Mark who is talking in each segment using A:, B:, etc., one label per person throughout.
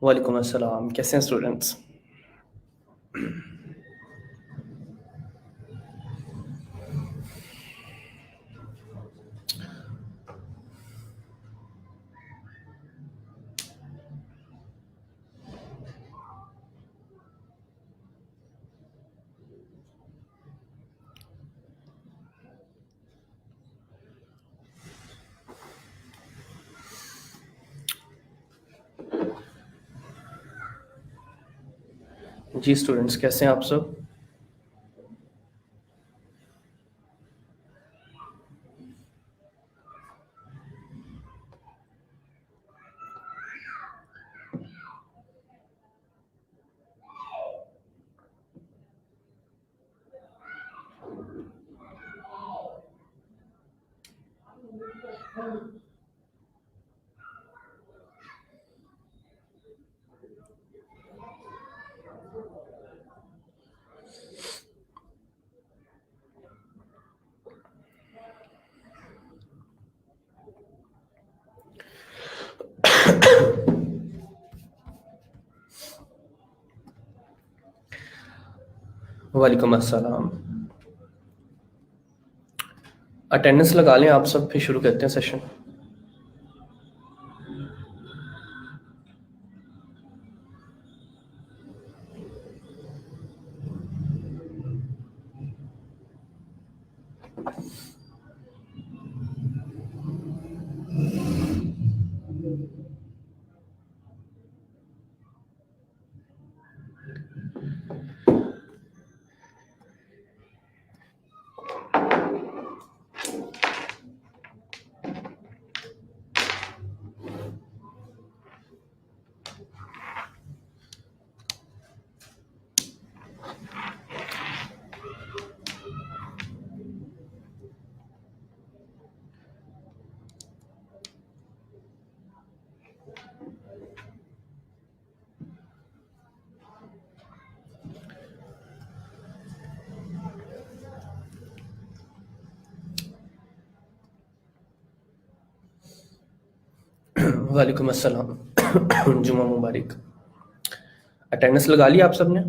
A: वालेकुम अस्सलाम। कैसे हैं स्टूडेंट्स? जी स्टूडेंट्स, कैसे हैं आप सब? वालेकुम अस्सलाम। अटेंडेंस लगा लें आप सब, फिर शुरू करते हैं सेशन। वालेकुम अस्सलाम। जुमा मुबारक। अटेंडेंस लगा ली आप सब ने?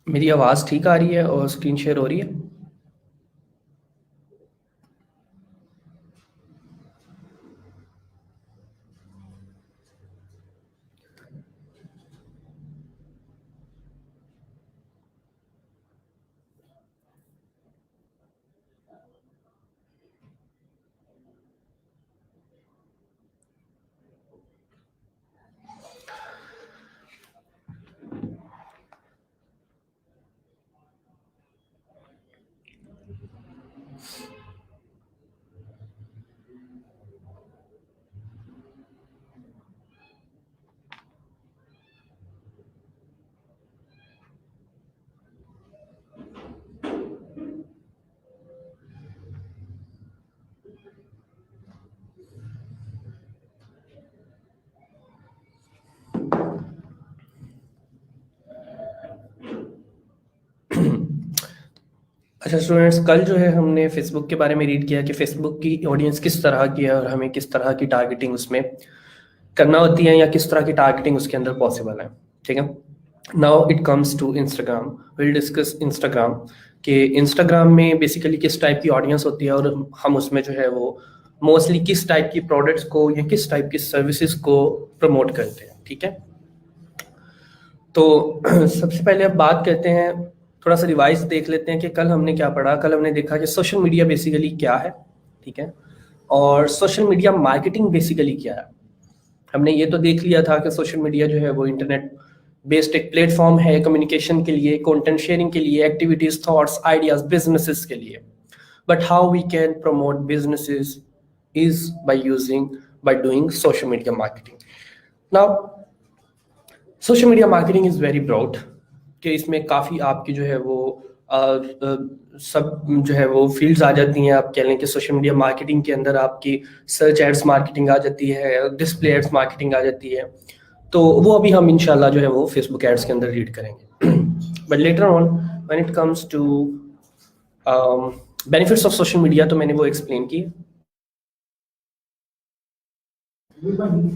A: मेरी आवाज़ ठीक आ रही है और स्क्रीन शेयर हो रही है? अच्छा स्टूडेंट्स, कल जो है हमने फेसबुक के बारे में रीड किया कि फेसबुक की ऑडियंस किस तरह की है और हमें किस तरह की टारगेटिंग उसमें करना होती है या किस तरह की टारगेटिंग उसके अंदर पॉसिबल है। ठीक है, now it comes to Instagram. Will discuss Instagram कि इंस्टाग्राम में बेसिकली किस टाइप की ऑडियंस होती है और हम उसमें जो है वो मोस्टली किस टाइप की प्रोडक्ट्स को या किस टाइप की सर्विसेज को प्रमोट करते हैं। ठीक है, तो सबसे पहले अब बात करते हैं, थोड़ा सा रिवाइज देख लेते हैं कि कल हमने क्या पढ़ा। कल हमने देखा कि सोशल मीडिया बेसिकली क्या है, ठीक है, और सोशल मीडिया मार्केटिंग बेसिकली क्या है। हमने ये तो देख लिया था कि सोशल मीडिया जो है वो इंटरनेट बेस्ड एक प्लेटफॉर्म है कम्युनिकेशन के लिए, कंटेंट शेयरिंग के लिए, एक्टिविटीज, थॉट्स, आइडियाज, बिजनेसेस के लिए. But how we can promote businesses is by doing social media marketing. Now, social media marketing is very broad कि इसमें काफ़ी आपकी जो है वो सब जो है वो फील्ड्स आ जाती हैं. आप कह लें कि सोशल मीडिया मार्केटिंग के अंदर आपकी सर्च एड्स मार्केटिंग आ जाती है, डिस्प्ले एड्स मार्केटिंग आ जाती है. तो वो अभी हम इंशाल्लाह जो है वो फेसबुक एड्स के अंदर रीड करेंगे. But later on when it comes to benefits of social media, तो मैंने वो एक्सप्लेन की.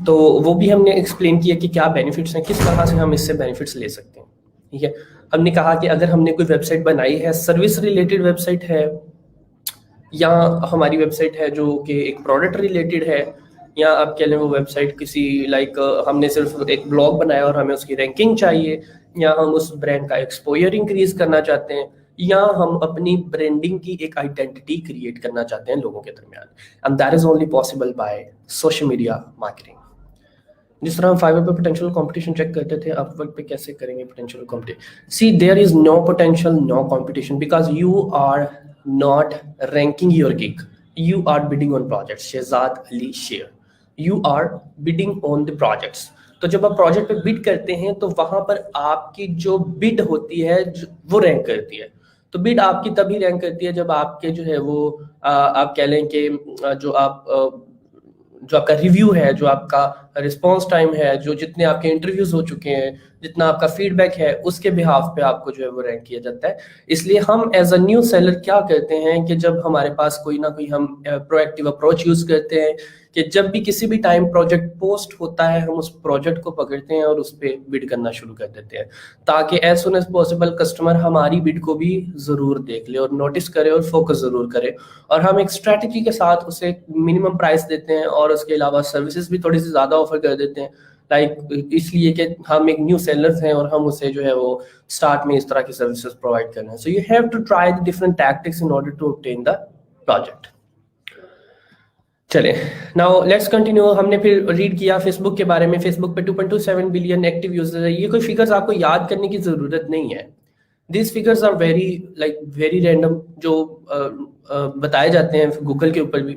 A: तो वो भी हमने एक्सप्लेन किया कि क्या बेनिफिट्स हैं, किस तरह से हम इससे बेनिफिट्स ले सकते हैं. ठीक है, हमने कहा कि अगर हमने कोई वेबसाइट बनाई है, सर्विस रिलेटेड वेबसाइट है, या हमारी वेबसाइट है जो कि एक प्रोडक्ट रिलेटेड है, या आप कह लें वो वेबसाइट किसी हमने सिर्फ एक ब्लॉग बनाया और हमें उसकी रैंकिंग चाहिए, या हम उस ब्रांड का एक्सपोजर इंक्रीज करना चाहते हैं, या हम अपनी ब्रांडिंग की एक आइडेंटिटी क्रिएट करना चाहते हैं लोगों के दरमियान. And that is only possible by social media marketing. जिस तरह हम फाइवर पे पोटेंशियल कंपटीशन चेक करते थे, अपवर्क पे कैसे करेंगे potential competition? See, there is no potential, no competition, because you are not ranking your gig, you are bidding on projects. Shahzad Ali Sher, you are bidding on the projects. तो जब आप project पे bid करते हैं तो वहां पर आपकी जो बिड होती है वो रैंक करती है. तो बिड आपकी तभी रैंक करती है जब आपके जो है वो आप कह लें कि जो आपका रिव्यू है, जो आपका रिस्पॉन्स टाइम है, जो जितने आपके इंटरव्यूज हो चुके हैं, जितना आपका फीडबैक है, उसके बिहाफ पे आपको जो है वो रैंक किया जाता है. इसलिए हम एज अ न्यू सेलर क्या करते हैं कि जब हमारे पास कोई ना कोई हम प्रोएक्टिव अप्रोच यूज करते हैं कि जब भी किसी भी टाइम प्रोजेक्ट पोस्ट होता है, हम उस प्रोजेक्ट को पकड़ते हैं और उस पर बिड करना शुरू कर देते हैं, ताकि as soon as possible customer हमारी बिड को भी जरूर देख ले और नोटिस करे और फोकस जरूर करे. और हम एक स्ट्रैटेजी के साथ उसे मिनिमम प्राइस देते हैं और उसके अलावा सर्विसेज भी थोड़ी सी ज्यादा ऑफर कर देते हैं, इसलिए कि हम एक न्यू सेलर्स हैं और हम उसे जो है वो स्टार्ट में इस तरह की सर्विसेज प्रोवाइड कर रहे हैं. So you have to try the different tactics in order to obtain the project. चले, नाउ लेट्स कंटिन्यू. हमने फिर रीड किया फेसबुक के बारे में. फेसबुक पे 2.27 बिलियन एक्टिव यूजर्स है. ये कोई फिगर्स आपको याद करने की जरूरत नहीं है. This figures are very random, जो बताए जाते हैं गूगल के ऊपर भी.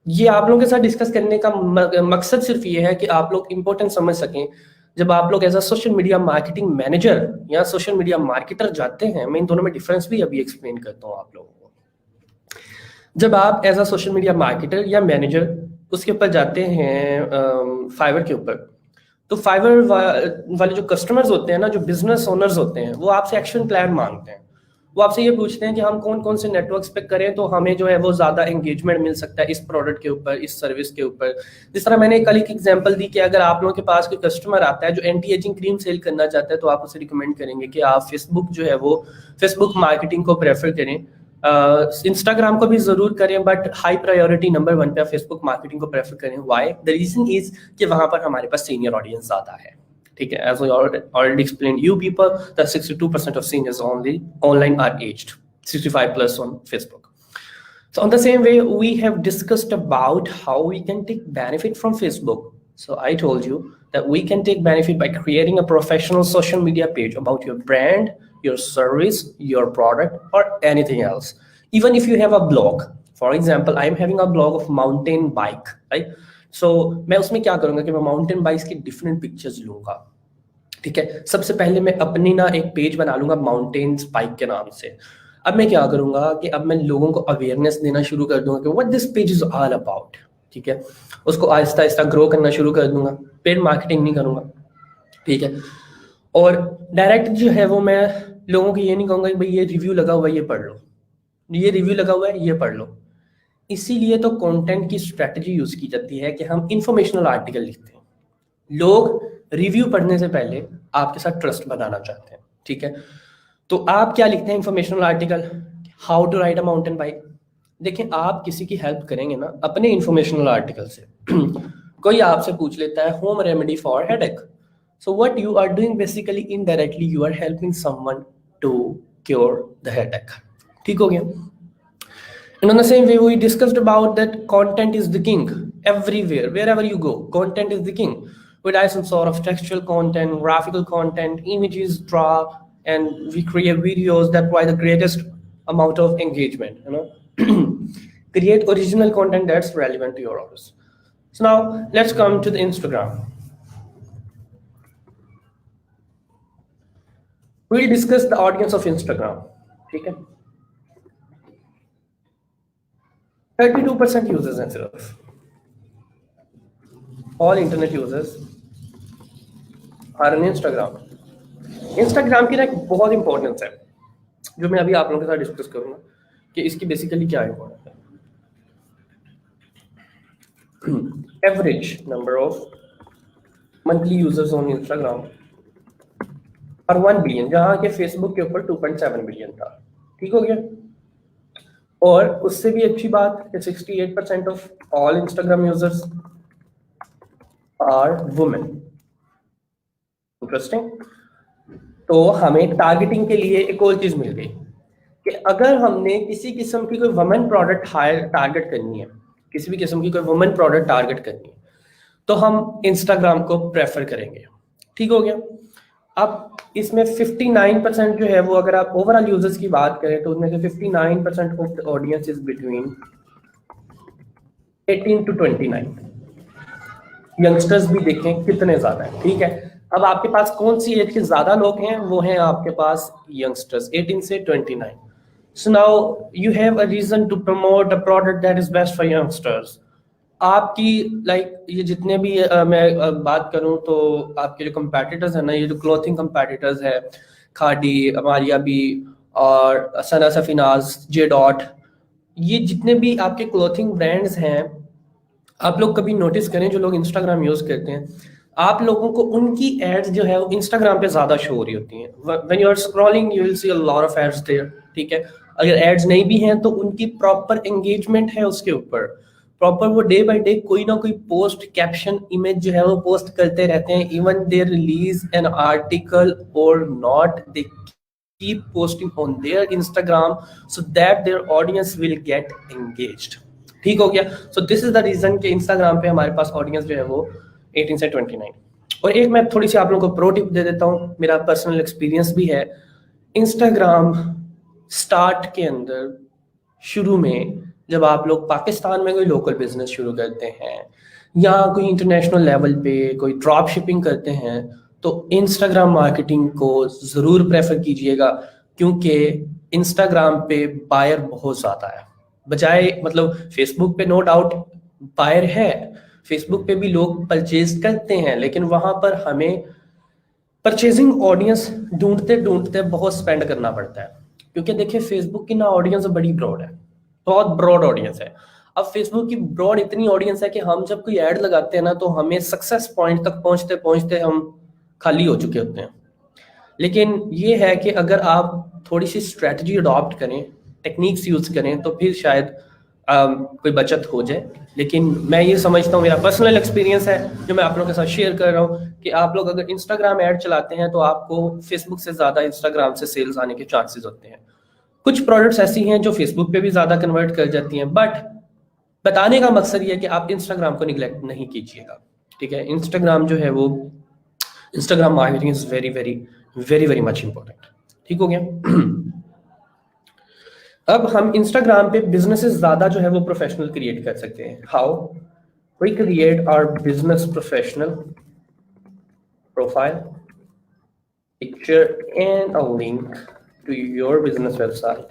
A: ये आप लोगों के साथ डिस्कस करने का मकसद सिर्फ ये है कि आप लोग इंपॉर्टेंट समझ सकें. जब आप लोग as a social media marketing manager या सोशल मीडिया मार्केटर जाते हैं, मैं इन दोनों में डिफरेंस भी अभी एक्सप्लेन करता हूँ आप लोगों को. जब आप as a social media marketer या मैनेजर उसके ऊपर जाते हैं फाइवर के ऊपर, तो फाइवर वाले जो कस्टमर्स होते हैं ना, जो बिजनेस ओनर्स होते हैं, वो आपसे एक्शन प्लान मांगते हैं. वो आपसे ये पूछते हैं कि हम कौन कौन से नेटवर्क्स पे करें तो हमें जो है वो ज़्यादा एंगेजमेंट मिल सकता है इस प्रोडक्ट के ऊपर, इस सर्विस के ऊपर. जिस तरह मैंने कल एक एग्जांपल दी कि अगर आप लोगों के पास कोई कस्टमर आता है जो एंटी एजिंग क्रीम सेल करना चाहता है, तो आप उसे रिकमेंड करेंगे कि आप फेसबुक जो है वो फेसबुक मार्केटिंग को प्रेफर करें. इंस्टाग्राम को भी जरूर करें, बट हाई प्रायोरिटी नंबर 1 पे फेसबुक मार्केटिंग को प्रेफर करें. व्हाई? द रीजन इज कि वहां पर हमारे पास सीनियर ऑडियंस ज्यादा है. ठीक है, as I already explained you people, that 62% of seniors only online are aged 65 plus on Facebook. So on the same way, we have discussed about how we can take benefit from Facebook. So I told you that we can take benefit by creating a professional social media page about your brand, your service, your product, or anything else. Even if you have a blog, for example, I am having a blog of mountain bike, right? So मैं उसमें क्या करूंगा कि मैं mountain bikes की different pictures लूंगा. ठीक है, सबसे पहले मैं अपनी ना एक पेज बना लूंगा माउंटेन्स बाइक के नाम से. अब मैं क्या करूंगा कि अब मैं लोगों को अवेयरनेस देना शुरू कर दूंगा कि what this page is all about. ठीक है, उसको आहिस्ता आहिस्ता ग्रो करना शुरू कर दूंगा. पेड मार्केटिंग नहीं करूंगा. ठीक है, और डायरेक्ट जो है वो मैं लोगों को ये नहीं कहूंगा कि भाई ये रिव्यू लगा हुआ है ये पढ़ लो, ये रिव्यू लगा हुआ है ये पढ़ लो. इसीलिए तो कंटेंट की स्ट्रेटजी यूज की जाती है कि हम इंफॉर्मेशनल आर्टिकल लिखते हैं. लोग रिव्यू पढ़ने से पहले आपके साथ ट्रस्ट बनाना चाहते हैं. ठीक है, तो आप क्या लिखते हैं informational article? How to ride a mountain bike. देखिए, आप किसी की हेल्प करेंगे ना अपने इंफॉर्मेशनल आर्टिकल से. कोई आपसे पूछ लेता है home remedy for headache. So what you are doing basically indirectly you are helping someone to cure the headache. ठीक हो गया. And on the same way, we discussed about that content is the king. everywhere, wherever you go, content is the king. We write some sort of textual content, graphical content, images, draw, and we create videos that provide the greatest amount of engagement, you know. Create original content that's relevant to your audience. So now let's come to the Instagram. We'll discuss the audience of Instagram. Okay. 32% users हैं सिर्फ. All internet users are on Instagram. Instagram की ना एक बहुत importance है जो मैं अभी आप लोगों के साथ डिस्कस करूंगा कि इसकी बेसिकली क्या इंपॉर्टेंस है. Average number of monthly users on Instagram और 1 बिलियन, जहां के फेसबुक के ऊपर 2.7 बिलियन था. ठीक हो गया. और उससे भी अच्छी बात कि 68% of all Instagram users are women. Interesting. तो हमें टारगेटिंग के लिए एक और चीज मिल गई कि अगर हमने किसी किस्म की कोई वुमेन प्रोडक्ट हायर टारगेट करनी है, किसी भी किस्म की कोई वुमेन प्रोडक्ट टारगेट करनी है, तो हम इंस्टाग्राम को प्रेफर करेंगे. ठीक हो गया. अब इसमें 59% जो है वो, अगर आप ओवरऑल यूजर्स की बात करें तो उसमें से 59% of the audience is between 18 to 29. Youngsters भी देखें कितने ज्यादा है. ठीक है. अब आपके पास कौन सी एज के ज्यादा लोग हैं? वो हैं आपके पास यंगस्टर्स 18 से 29. So now you have a reason to promote a product that is best for youngsters. आपकी ये जितने भी मैं बात करूं तो आपके जो कंपेटिटर्स हैं ना, ये जो क्लोथिंग कंपेटिटर्स है, खादी, अमारिया भी और सना सफिनाज, जे डॉट, ये जितने भी आपके क्लोथिंग ब्रांड्स हैं, आप लोग कभी नोटिस करें जो लोग इंस्टाग्राम यूज करते हैं, आप लोगों को उनकी एड्स जो है वो इंस्टाग्राम पे ज्यादा शो हो रही होती हैं. When you are scrolling you will see a lot of ads there. ठीक है. अगर एड्स नहीं भी हैं तो उनकी प्रॉपर एंगेजमेंट है उसके ऊपर, प्रॉपर वो डे बाय डे कोई ना कोई पोस्ट, कैप्शन, इमेज जो है वो पोस्ट करते रहते हैं. Even they release an article और not, they keep posting on their Instagram so that their audience will get engaged. ठीक हो गया. So this is the reason कि इंस्टाग्राम पे हमारे पास ऑडियंस जो है वो 18 से 29. और एक मैं थोड़ी सी आप लोगों को प्रो टिप दे देता हूँ, मेरा पर्सनल एक्सपीरियंस भी है. इंस्टाग्राम स्टार्ट के अंदर शुरू में जब आप लोग पाकिस्तान में कोई लोकल बिजनेस शुरू करते हैं या कोई इंटरनेशनल लेवल पे कोई ड्रॉप शिपिंग करते हैं तो इंस्टाग्राम मार्केटिंग को ज़रूर प्रेफर कीजिएगा, क्योंकि इंस्टाग्राम पे बायर बहुत ज़्यादा है. बजाय मतलब फेसबुक पे नो डाउट बायर है, फेसबुक पे भी लोग परचेज करते हैं, लेकिन वहाँ पर हमें परचेजिंग ऑडियंस ढूंढते ढूंढते बहुत स्पेंड करना पड़ता है. क्योंकि देखिए फेसबुक की ना ऑडियंस बड़ी ब्रॉड है, बहुत ब्रॉड ऑडियंस है. अब फेसबुक की ब्रॉड इतनी ऑडियंस है कि हम जब कोई ऐड लगाते हैं ना तो हमें सक्सेस पॉइंट तक पहुंचते पहुंचते हम खाली हो चुके होते हैं. लेकिन ये है कि अगर आप थोड़ी सी स्ट्रेटजी अडॉप्ट करें, टेक्निक्स यूज करें, तो फिर शायद कोई बचत हो जाए. लेकिन मैं ये समझता हूँ, मेरा पर्सनल एक्सपीरियंस है जो मैं आप लोगों के साथ शेयर कर रहा हूँ, कि आप लोग अगर इंस्टाग्राम ऐड चलाते हैं तो आपको फेसबुक से ज़्यादा इंस्टाग्राम से सेल्स आने के चांसेस होते हैं. कुछ प्रोडक्ट्स ऐसी हैं जो फेसबुक पे भी ज़्यादा कन्वर्ट कर जाती हैं, बट बताने का मकसद ये है कि आप इंस्टाग्राम को निगलेक्ट नहीं कीजिएगा. ठीक है. इंस्टाग्राम जो है वो, Instagram marketing is very very very very much important. ठीक हो गया. अब हम इंस्टाग्राम पे बिजनेसेस ज़्यादा जो है वो प्रोफेशनल क्रिएट कर सकते हैं. How we create our business professional profile, picture and a link to your business website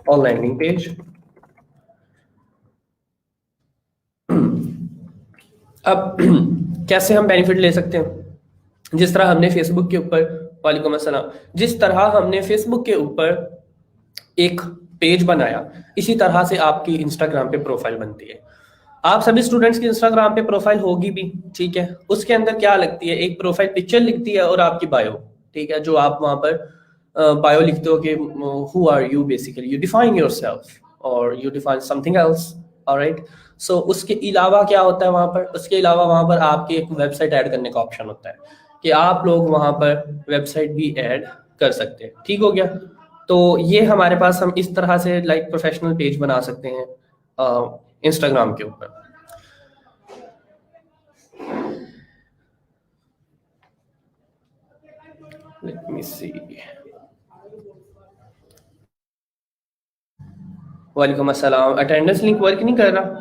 A: or landing page. अब कैसे हम बेनिफिट ले सकते हैं? जिस तरह हमने फेसबुक के ऊपर, वालेकुम अस्सलाम, जिस तरह हमने फेसबुक के ऊपर एक पेज बनाया, इसी तरह से आपकी इंस्टाग्राम पे प्रोफाइल बनती है. आप सभी स्टूडेंट्स की इंस्टाग्राम पे प्रोफाइल होगी भी. ठीक है. उसके अंदर क्या लगती है? एक प्रोफाइल पिक्चर लिखती है और आपकी बायो. ठीक है. जो आप वहां पर बायो लिखते हो कि who are you, basically you define yourself or you define something else. alright. so उसके अलावा क्या होता है वहां पर? उसके अलावा वहां पर आपके एक वेबसाइट ऐड करने का ऑप्शन होता है कि आप लोग वहां पर वेबसाइट भी ऐड कर सकते हैं. ठीक हो गया. तो ये हमारे पास, हम इस तरह से प्रोफेशनल पेज बना सकते हैं इंस्टाग्राम के ऊपर. me see. वालेकुम अस्सलाम। अटेंडेंस लिंक वर्क नहीं कर रहा।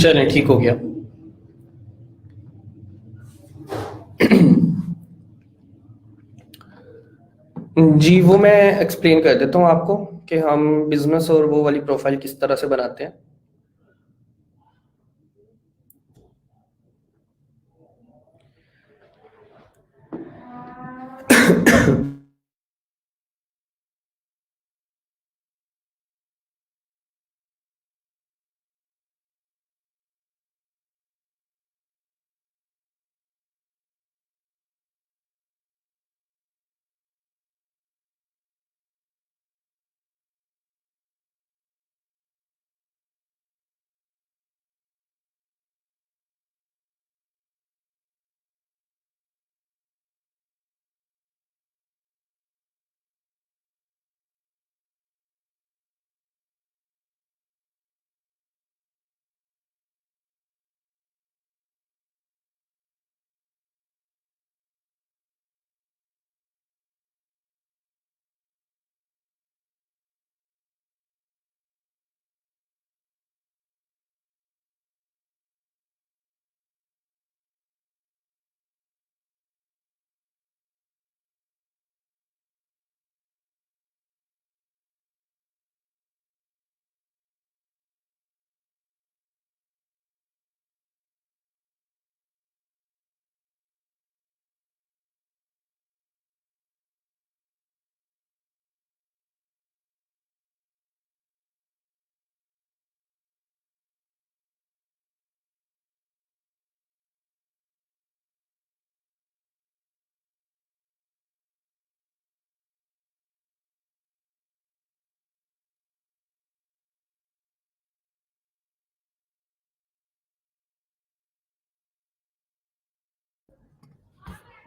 A: चलें, ठीक हो गया। जी, वो मैं एक्सप्लेन कर देता हूँ आपको कि हम बिजनेस और वो वाली प्रोफाइल किस तरह से बनाते हैं।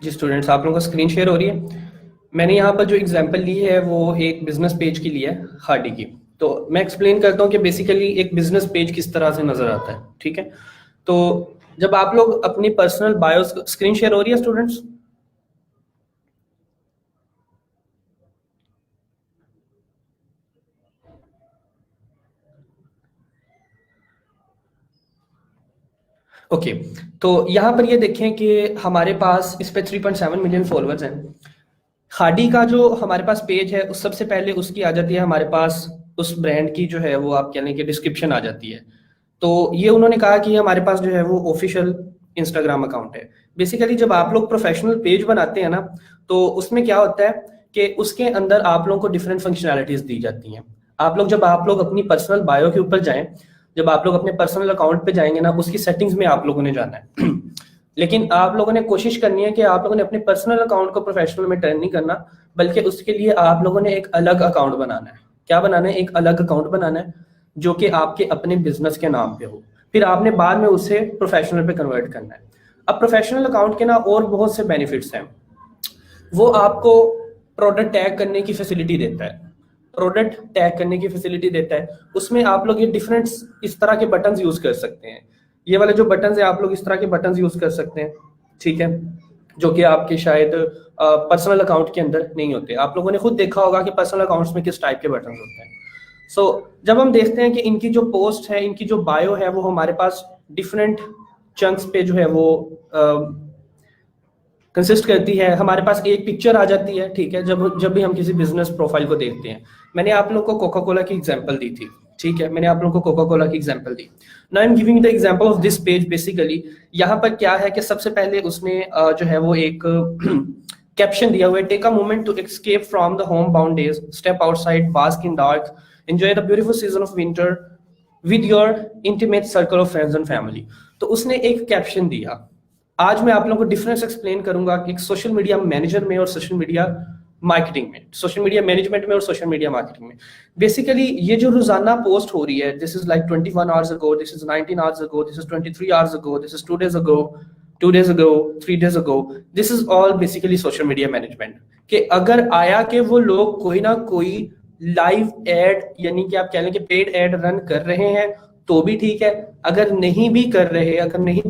A: जी स्टूडेंट्स, आप लोगों का स्क्रीन शेयर हो रही है। मैंने यहाँ पर जो एग्जांपल ली है वो एक बिजनेस पेज की ली है, हार्डी की। तो मैं एक्सप्लेन करता हूँ कि बेसिकली एक बिजनेस पेज किस तरह से नजर आता है। ठीक है, तो जब आप लोग अपनी पर्सनल बायोस, स्क्रीन शेयर हो रही है स्टूडेंट्स? ओके, तो यहाँ पर ये देखें कि हमारे पास इस पे 3.7 मिलियन फॉलोअर्स हैं। हार्डी का जो हमारे पास पेज है उस सबसे पहले उसकी आ जाती है हमारे पास उस ब्रांड की जो है वो आप कह लें कि डिस्क्रिप्शन आ जाती है। तो ये उन्होंने कहा कि हमारे पास जो है वो ऑफिशियल इंस्टाग्राम अकाउंट है। बेसिकली जब आप लोग प्रोफेशनल पेज बनाते हैं ना, तो उसमें क्या होता है कि उसके अंदर आप लोगों को डिफरेंट फंक्शनैलिटीज दी जाती हैं। आप लोग अपनी पर्सनल बायो के ऊपर जाएं, जब आप लोग अपने पर्सनल अकाउंट पे जाएंगे ना, उसकी सेटिंग्स में आप लोगों ने जाना है। लेकिन आप लोगों ने कोशिश करनी है कि आप लोगों ने अपने पर्सनल अकाउंट को प्रोफेशनल में टर्न नहीं करना, बल्कि उसके लिए आप लोगों ने एक अलग अकाउंट बनाना है। क्या बनाना है? एक अलग अकाउंट बनाना है जो कि आपके अपने बिजनेस के नाम पे हो। फिर आपने बाद में उसे प्रोफेशनल पे कन्वर्ट करना है। अब प्रोफेशनल अकाउंट के ना और बहुत से बेनिफिट्स हैं। वो आपको प्रोडक्ट टैग करने की फैसिलिटी देता है, प्रोडक्ट टैग करने की फैसिलिटी देता है। उसमें आप लोग ये डिफरेंट इस तरह के बटन्स यूज कर सकते हैं। ये वाले जो बटन्स है आप लोग इस तरह के बटन्स यूज कर सकते हैं, ठीक है, जो कि आपके शायद पर्सनल अकाउंट के अंदर नहीं होते। आप लोगों ने खुद देखा होगा कि पर्सनल अकाउंट्स में किस टाइप के बटन्स होते हैं। सो जब हम देखते हैं कि इनकी जो पोस्ट है, इनकी जो बायो है, वो हमारे पास डिफरेंट चंक्स पे जो है वो कंसिस्ट करती है। हमारे पास एक पिक्चर आ जाती है, ठीक है, जब भी हम किसी बिजनेस प्रोफाइल को देखते हैं। मैंने आप लोग को कोका कोला की एग्जांपल दी थी, ठीक है, मैंने आप लोगों को कोका कोला की example the. Now I am giving the example of this page. Basically यहाँ पर क्या है कि सबसे पहले उसने जो है वो एक कैप्शन दिया हुआ है, take a moment to escape from the home bound days, step outside, bask in dark, enjoy the beautiful season of winter with your intimate circle of friends and family. तो उसने एक कैप्शन दिया। आज मैं आप लोगों को डिफरेंस एक्सप्लेन करूंगा कि सोशल मीडिया मैनेजर में और सोशल मीडिया मार्केटिंग में, सोशल मीडिया मैनेजमेंट में और सोशल मीडिया मार्केटिंग में। बेसिकली ये जो रोजाना पोस्ट हो रही है, this is like 21 hours ago, this is 19 hours ago, this is 23 hours ago, this is 2 days ago, 2 days ago, 3 days ago, this is all basically social media management. कि अगर आया कि वो लोग कोई ना कोई लाइव एड, यानी कि आप कह लें कि पेड एड रन कर रहे हैं तो भी ठीक है, अगर नहीं भी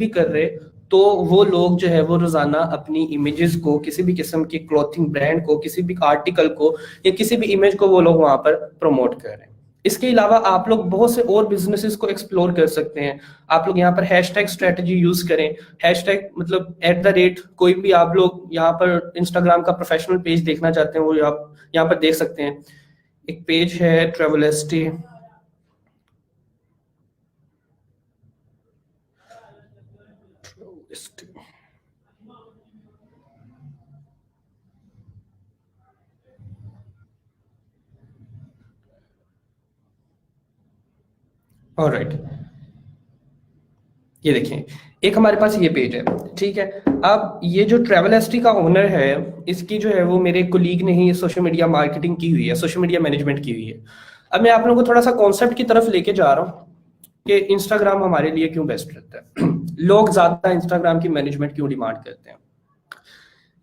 A: कर रहे तो वो लोग जो है वो रोजाना अपनी इमेजेस को, किसी भी किस्म की क्लॉथिंग ब्रांड को, किसी भी आर्टिकल को या किसी भी इमेज को वो लोग वहां पर प्रमोट कर रहे हैं। इसके अलावा आप लोग बहुत से और बिजनेसेस को एक्सप्लोर कर सकते हैं। आप लोग यहाँ पर हैशटैग स्ट्रेटजी यूज करें। हैशटैग मतलब @ कोई भी आप लोग यहाँ पर इंस्टाग्राम का प्रोफेशनल पेज देखना चाहते हैं, वो आप यहाँ पर देख सकते हैं। एक पेज है ट्रेवलिस्टी, ऑलराइट, ये देखें, एक हमारे पास ये पेज है, ठीक है। अब ये जो ट्रेवलिस्टी का ओनर है, इसकी जो है वो मेरे कोलीग ने ही सोशल मीडिया मार्केटिंग की हुई है, सोशल मीडिया मैनेजमेंट की हुई है। अब मैं आप लोगों को थोड़ा सा कॉन्सेप्ट की तरफ लेके जा रहा हूँ कि इंस्टाग्राम हमारे लिए क्यों बेस्ट रहता है। लोग ज्यादा इंस्टाग्राम की मैनेजमेंट क्यों डिमांड करते हैं।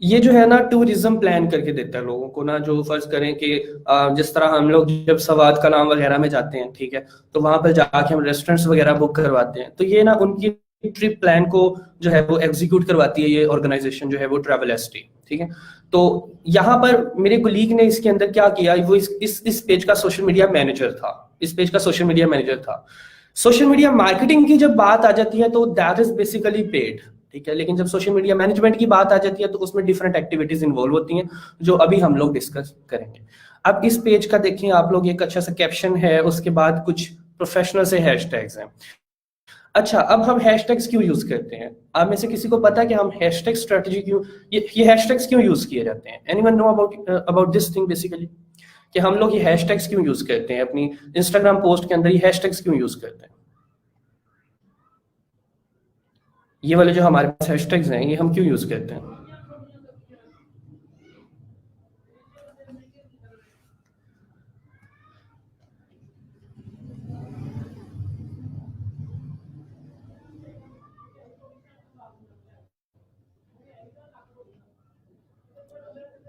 A: ये जो है ना टूरिज्म प्लान करके देता है लोगों को ना, जो फर्ज करें कि जिस तरह हम लोग जब सवाद कलाम वगैरह में जाते हैं, ठीक है, तो वहां पर जाके हम रेस्टोरेंट्स वगैरह बुक करवाते हैं, तो ये ना उनकी ट्रिप प्लान को जो है वो एग्जीक्यूट करवाती है ये ऑर्गेनाइजेशन जो है वो ट्रेवलिस्टी, ठीक है। तो यहाँ पर मेरे कोलीग ने इसके अंदर क्या किया, वो इस पेज का सोशल मीडिया मैनेजर था, इस पेज का सोशल मीडिया मैनेजर था। सोशल मीडिया मार्केटिंग की जब बात आ जाती है तो दैट इज बेसिकली पेड, ठीक है, लेकिन जब सोशल मीडिया मैनेजमेंट की बात आ जाती है तो उसमें डिफरेंट एक्टिविटीज इन्वॉल्व होती हैं जो अभी हम लोग डिस्कस करेंगे। अब इस पेज का देखें आप लोग, एक अच्छा सा कैप्शन है, उसके बाद कुछ प्रोफेशनल से हैशटैग्स हैं। अच्छा, अब हम हैशटैग्स क्यों यूज करते हैं? आप में से किसी को पता है कि हम हैशटैग स्ट्रेटजी क्यों, ये हैशटैग्स क्यों यूज किए जाते हैं? Anyone know about this thing basically, कि हम लोग ये हैशटैग्स क्यों यूज करते हैं अपनी इंस्टाग्राम पोस्ट के अंदर, ये हैशटैग्स क्यों यूज करते हैं? ये वाले जो हमारे पास हैशटैग्स हैं ये हम क्यों यूज करते हैं?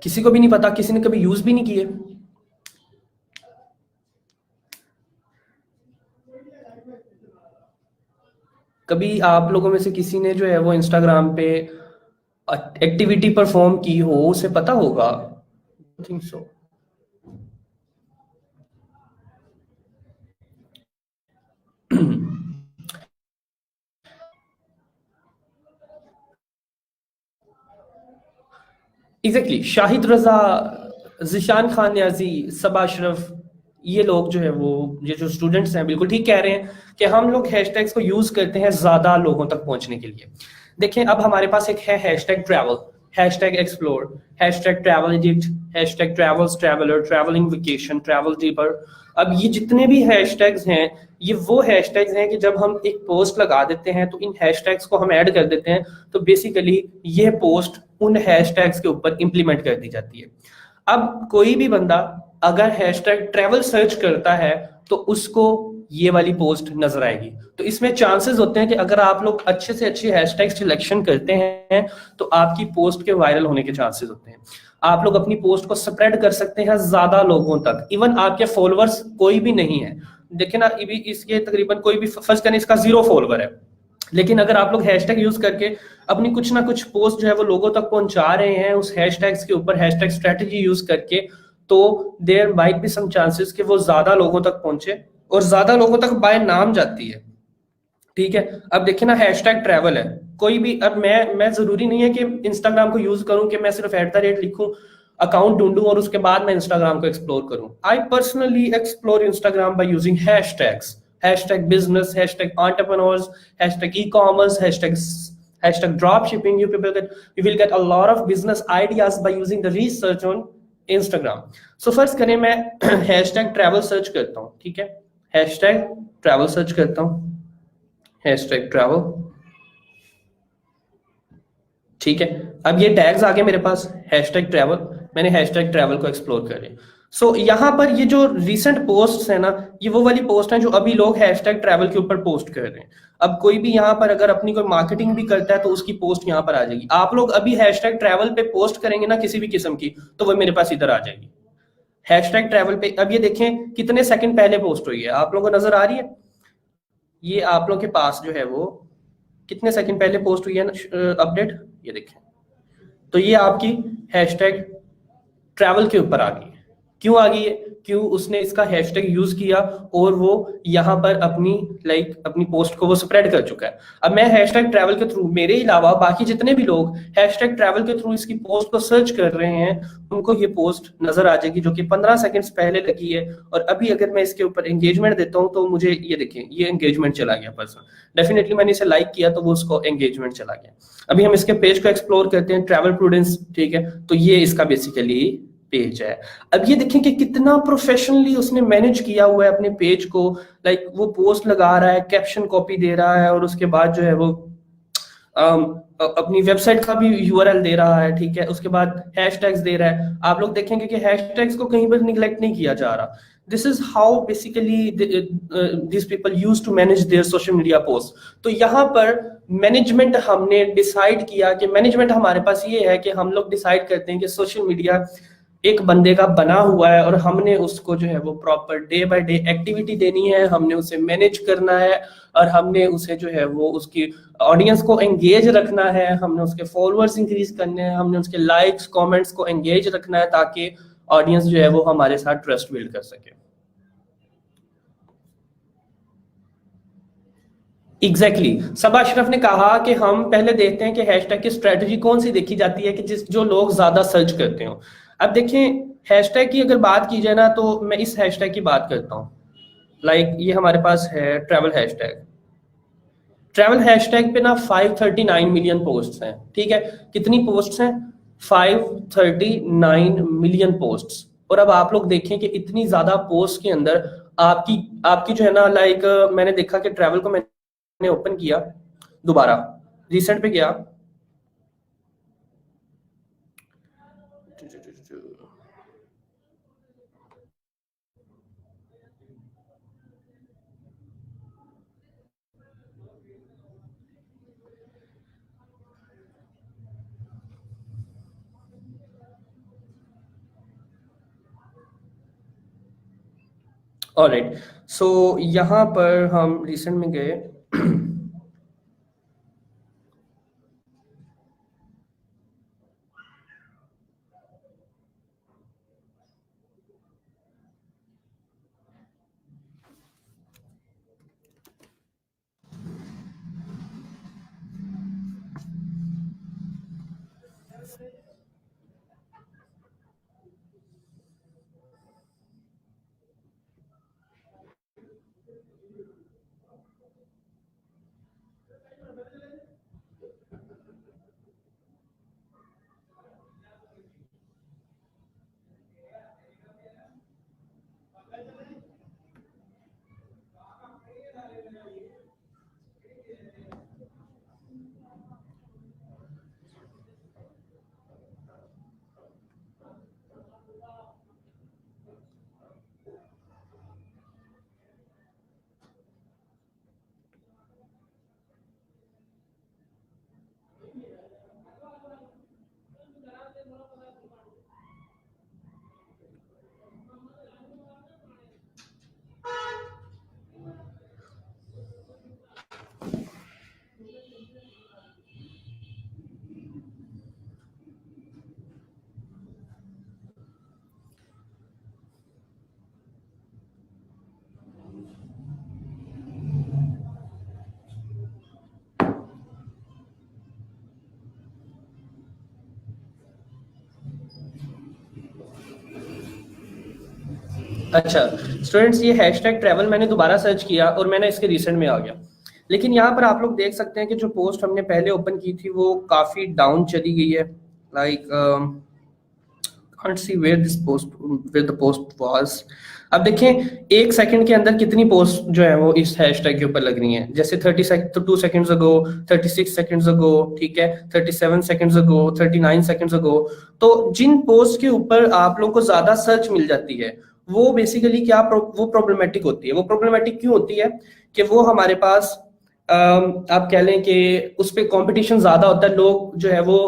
A: किसी को भी नहीं पता, किसी ने कभी यूज भी नहीं किए। कभी आप लोगों में से किसी ने जो है वो इंस्टाग्राम पे एक्टिविटी परफॉर्म की हो, उसे पता होगा? I think so. Exactly, Shahid Raza, Zeeshan Khan Niazi, Saba Ashraf, ये लोग जो है वो, ये जो स्टूडेंट्स हैं बिल्कुल ठीक कह रहे हैं कि हम लोग हैशटैग्स को यूज करते हैं ज्यादा लोगों तक पहुंचने के लिए। देखें, अब हमारे पास एक है hashtag travel, hashtag explore, hashtag travel Egypt, hashtag travels traveller, travelling vacation, travel deeper. अब ये जितने भी हैशटैग्स हैं, ये वो हैशटैग्स हैं कि जब हम एक पोस्ट लगा देते हैं तो इन हैशटैग्स को हम ऐड कर देते हैं, तो बेसिकली ये पोस्ट उन हैशटैग्स के ऊपर इंप्लीमेंट कर दी जाती है। अब कोई भी बंदा अगर हैशटैग ट्रैवल सर्च करता है तो उसको ये वाली पोस्ट नजर आएगी। तो इसमें चांसेस होते हैं कि अगर आप लोग अच्छे से अच्छे हैशटैग सिलेक्शन करते हैं तो आपकी पोस्ट के वायरल होने के चांसेस होते हैं। आप लोग अपनी पोस्ट को स्प्रेड कर सकते हैं ज्यादा लोगों तक, इवन आपके फॉलोअर्स कोई भी नहीं है, देखिए ना, इसके तकरीबन कोई भी फर्स्ट करें इसका 0 फॉलोअर है, लेकिन अगर आप लोग हैशटैग यूज करके अपनी कुछ ना कुछ पोस्ट जो है वो लोगों तक पहुंचा रहे हैं उस हैशटैग्स के ऊपर, हैशटैग स्ट्रेटजी यूज करके, तो there might be some chances कि वो ज्यादा लोगों तक पहुंचे और ज्यादा लोगों तक बाय नाम जाती है। ठीक है, अब देखिए ना, हैशटैग ट्रैवल है, कोई भी, अब मैं जरूरी नहीं है कि इंस्टाग्राम को यूज करूं कि मैं सिर्फ @ लिखूं, अकाउंट ढूंढूं और उसके बाद मैं इंस्टाग्राम को एक्सप्लोर करूं। I personally explore Instagram by using hashtags, hashtag business, hashtag entrepreneurs, hashtag e commerce, hashtag drop shipping. You will get a lot of business ideas by using the research on Instagram. So first करें, मैं hashtag travel search करता हूँ, ठीक है, hashtag travel search करता हूँ, hashtag travel, ठीक है। अब ये टैग्स आ गए मेरे पास, हैशटैग ट्रैवल, मैंने हैशटैग ट्रैवल को एक्सप्लोर कर लिया। सो यहाँ पर ये जो रिसेंट पोस्ट है ना, ये वो वाली पोस्ट है जो अभी लोग हैशटैग ट्रैवल के ऊपर पोस्ट कर रहे हैं। अब कोई भी यहाँ पर अगर अपनी कोई मार्केटिंग भी करता है तो उसकी पोस्ट यहाँ पर आ जाएगी। आप लोग अभी हैशटैग ट्रैवल पे पोस्ट करेंगे ना किसी भी किस्म की, तो वो मेरे पास इधर आ जाएगी हैशटैग ट्रैवल पे। अब ये देखें कितने सेकंड पहले पोस्ट हुई है, आप लोगों को नजर आ रही है, ये आप लोग के पास जो है वो कितने सेकंड पहले पोस्ट हुई है अपडेट, ये देखें। तो ये आपकी हैशटैग ट्रैवल के ऊपर आ गई है। क्यों आ गई है? क्यों उसने इसका हैशटैग यूज किया और वो यहाँ पर अपनी अपनी पोस्ट को वो स्प्रेड कर चुका है। अब मैं हैशटैग ट्रैवल के थ्रू, मेरे अलावा बाकी जितने भी लोग हैशटैग ट्रैवल के थ्रू इसकी पोस्ट को सर्च कर रहे हैं, उनको ये पोस्ट नजर आ जाएगी जो कि 15 सेकंड्स पहले लगी है। और अभी अगर मैं इसके ऊपर एंगेजमेंट देता हूँ तो मुझे ये देखें, ये एंगेजमेंट चला गया पर्सन, डेफिनेटली मैंने इसे लाइक किया तो वो उसको एंगेजमेंट चला गया। अभी हम इसके पेज को एक्सप्लोर करते हैं, ट्रैवल प्रूडेंस, ठीक है, तो ये इसका बेसिकली पेज है। अब ये देखें कि कितना प्रोफेशनली उसने मैनेज किया हुआ है अपने पेज को, वो पोस्ट लगा रहा है, कैप्शन कॉपी दे रहा है और उसके बाद जो है वो अपनी वेबसाइट का भी यूआरएल दे रहा है, ठीक है, उसके बाद हैशटैग्स दे रहा है। आप लोग देखेंगे कि हैशटैग्स को कहीं पर निगलेक्ट नहीं किया जा रहा। This is how basically this people use to manage their social media post. तो यहाँ पर मैनेजमेंट हमने डिसाइड किया कि मैनेजमेंट हमारे पास ये है कि हम लोग डिसाइड करते हैं कि सोशल मीडिया एक बंदे का बना हुआ है और हमने उसको जो है वो proper day by day activity देनी है, हमने उसे मैनेज करना है और हमने उसे जो है वो उसकी ऑडियंस को एंगेज रखना है, हमने उसके फॉलोअर्स इंक्रीज करने हैं, हमने उसके लाइक्स कमेंट्स को एंगेज रखना है ताकि ऑडियंस जो है वो हमारे साथ ट्रस्ट बिल्ड कर सके। एग्जैक्टली सबा अशरफ ने कहा कि हम पहले देखते हैं कि हैशटैग की स्ट्रेटजी कौन सी देखी जाती है कि जो लोग ज्यादा सर्च करते हो। अब देखें, हैशटैग की अगर बात की जाए ना तो मैं इस हैशटैग की बात करता हूँ, ये हमारे पास है ट्रैवल हैशटैग। ट्रैवल हैशटैग पे ना 539 मिलियन पोस्ट्स हैं, ठीक है, कितनी पोस्ट्स हैं? 539 मिलियन पोस्ट्स। और अब आप लोग देखें कि इतनी ज्यादा पोस्ट के अंदर आपकी आपकी जो है ना, मैंने देखा कि ट्रैवल को मैंने ओपन किया, दोबारा रिसेंट पे गया, ऑलराइट। सो यहाँ पर हम रिसेंट में गए अच्छा स्टूडेंट्स, ये हैशटैग ट्रैवल मैंने दोबारा सर्च किया और मैंने इसके रिसेंट में आ गया, लेकिन यहाँ पर आप लोग देख सकते हैं कि जो पोस्ट हमने पहले ओपन की थी वो काफ़ी डाउन चली गई है। Like can't see where this post, where the post was। अब देखें एक सेकंड के अंदर कितनी पोस्ट जो है वो इस हैशटैग के ऊपर लग रही हैं, जैसे 2 सेकंड्स अगो, 36 सेकंड्स अगो, ठीक है, 37 सेकंड्स अगो, 39 सेकंड्स अगो। तो जिन पोस्ट के ऊपर आप लोगों को ज्यादा सर्च मिल जाती है वो बेसिकली क्या वो प्रॉब्लमेटिक होती है। वो प्रॉब्लमेटिक क्यों होती है कि वो हमारे पास आप कह लें कि उस पर कॉम्पिटिशन ज्यादा होता है, लोग जो है वो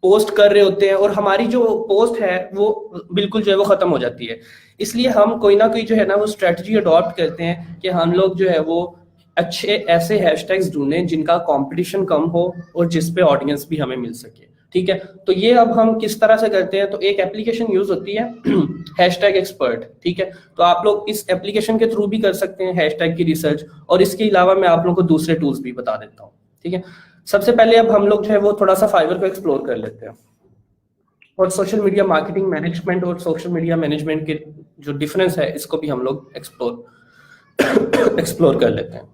A: पोस्ट कर रहे होते हैं और हमारी जो पोस्ट है वो बिल्कुल जो है वो खत्म हो जाती है। इसलिए हम कोई ना कोई जो है ना वो स्ट्रेटजी अडॉप्ट करते हैं कि हम लोग जो है वो अच्छे ऐसे हैशटैग्स ढूंढें जिनका कंपटीशन कम हो और जिस पे ऑडियंस भी हमें मिल सके, ठीक है। तो ये अब हम किस तरह से करते हैं, तो एक एप्लीकेशन यूज होती है हैशटैग एक्सपर्ट, ठीक है। तो आप लोग इस एप्लीकेशन के थ्रू भी कर सकते हैं हैशटैग की रिसर्च, और इसके अलावा मैं आप लोगों को दूसरे टूल्स भी बता देता हूँ, ठीक है। सबसे पहले अब हम लोग जो है वो थोड़ा सा फाइवर को एक्सप्लोर कर लेते हैं और सोशल मीडिया मार्केटिंग मैनेजमेंट और सोशल मीडिया मैनेजमेंट के जो डिफरेंस है इसको भी हम लोग एक्सप्लोर कर लेते हैं।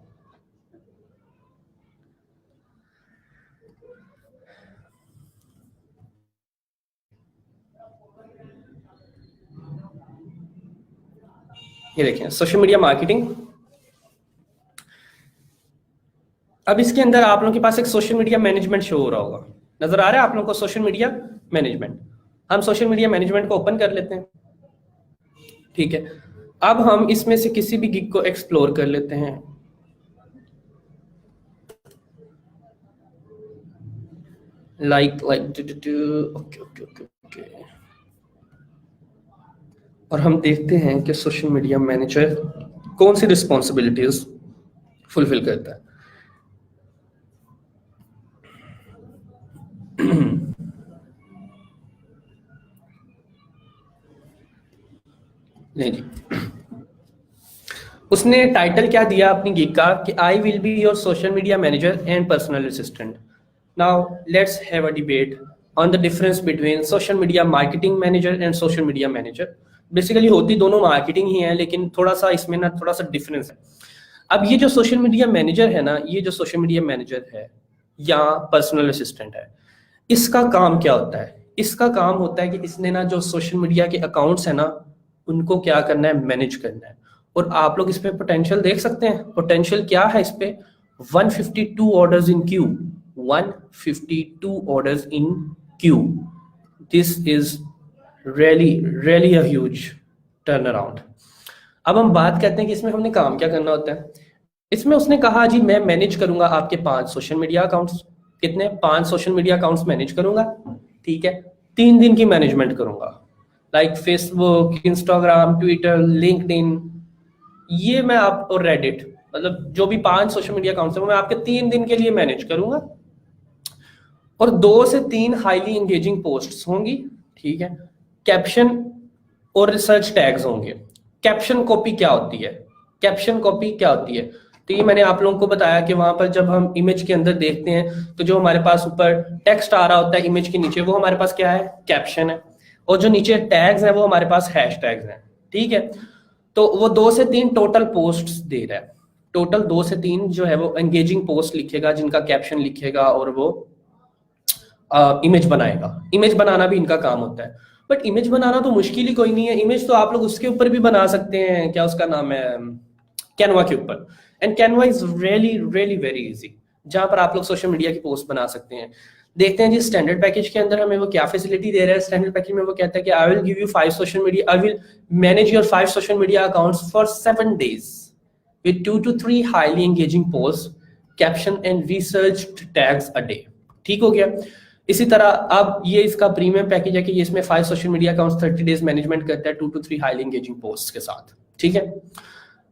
A: ये देखें सोशल मीडिया मार्केटिंग। अब इसके अंदर आप लोगों के पास एक सोशल मीडिया मैनेजमेंट शो हो रहा होगा, नजर आ रहा है आप लोगों को सोशल मीडिया मैनेजमेंट। हम सोशल मीडिया मैनेजमेंट को ओपन कर लेते हैं, ठीक है। अब हम इसमें से किसी भी गिग को एक्सप्लोर कर लेते हैं। Like okay. और हम देखते हैं कि सोशल मीडिया मैनेजर कौन सी रिस्पॉन्सिबिलिटीज फुलफिल करता है। नहीं जी, उसने टाइटल क्या दिया अपनी गिग का कि आई will be your social media manager and personal assistant. Now let's have a debate on the difference between social media marketing manager and social media manager. Basically होती दोनों मार्केटिंग ही है, लेकिन थोड़ा सा इसमें ना थोड़ा सा डिफरेंस है। अब ये जो सोशल मीडिया मैनेजर है ना, ये जो सोशल मीडिया मैनेजर है या पर्सनल असिस्टेंट है, इसका काम क्या होता है? इसका काम होता है कि इसने ना जो सोशल मीडिया के अकाउंट्स है ना उनको क्या करना है, मैनेज करना है। और आप लोग इस पे पोटेंशियल देख सकते हैं। पोटेंशियल क्या है इस पे? 152 orders in Q, 152 orders in Q. This is really a huge turn around. अब हम बात करते हैं कि इसमें हमने काम क्या करना होता है। इसमें उसने कहा जी मैं मैनेज करूंगा आपके 5 सोशल मीडिया अकाउंट्स। कितने? 5 सोशल मीडिया अकाउंट्स मैनेज करूंगा, ठीक है। 3 दिन की मैनेजमेंट करूंगा, like Facebook, Instagram, Twitter, LinkedIn, ये मैं आप और रेडिट, मतलब जो भी 5 सोशल मीडिया अकाउंट्स हैं वो मैं आपके 3 दिन के लिए मैनेज करूंगा। और 2 से 3 हाईली एंगेजिंग पोस्ट्स होंगी, ठीक है। कैप्शन और रिसर्च टैग्स होंगे। कैप्शन कॉपी क्या होती है? कैप्शन कॉपी क्या होती है? तो ये मैंने आप लोगों को बताया कि वहां पर जब हम इमेज के अंदर देखते हैं तो जो हमारे पास ऊपर टेक्स्ट आ रहा होता है इमेज के नीचे, वो हमारे पास क्या है? कैप्शन है। और जो नीचे टैग्स हैं वो हमारे पास हैश टैग्स हैं, ठीक है। तो वो 2 से 3 टोटल पोस्ट्स दे रहा है। टोटल 2 से 3 जो है वो एंगेजिंग पोस्ट लिखेगा जिनका कैप्शन लिखेगा और वो इमेज बनाएगा। इमेज बनाना भी इनका काम होता है। बट इमेज बनाना तो मुश्किल ही कोई नहीं है। इमेज तो आप लोग उसके ऊपर भी बना सकते हैं, क्या उसका नाम है, कैनवा के ऊपर। And Canva is really very easy, जहां पर आप लोग सोशल मीडिया की पोस्ट बना सकते हैं। देखते हैं जी स्टैंडर्ड पैकेज के अंदर हमें वो क्या फैसिलिटी दे रहा है। स्टैंडर्ड पैकेज में वो कहता है कि I will give you 5 social media, I will manage your 5 social media accounts for 7 days with 2 to 3 highly engaging posts, caption and researched tags a day। ठीक हो गया। इसी तरह अब ये इसका प्रीमियम पैकेज है कि ये इसमें 5 social media accounts 30 days management करता है 2 to 3 हाईली एंगेजिंग पोस्ट्स के साथ, ठीक है।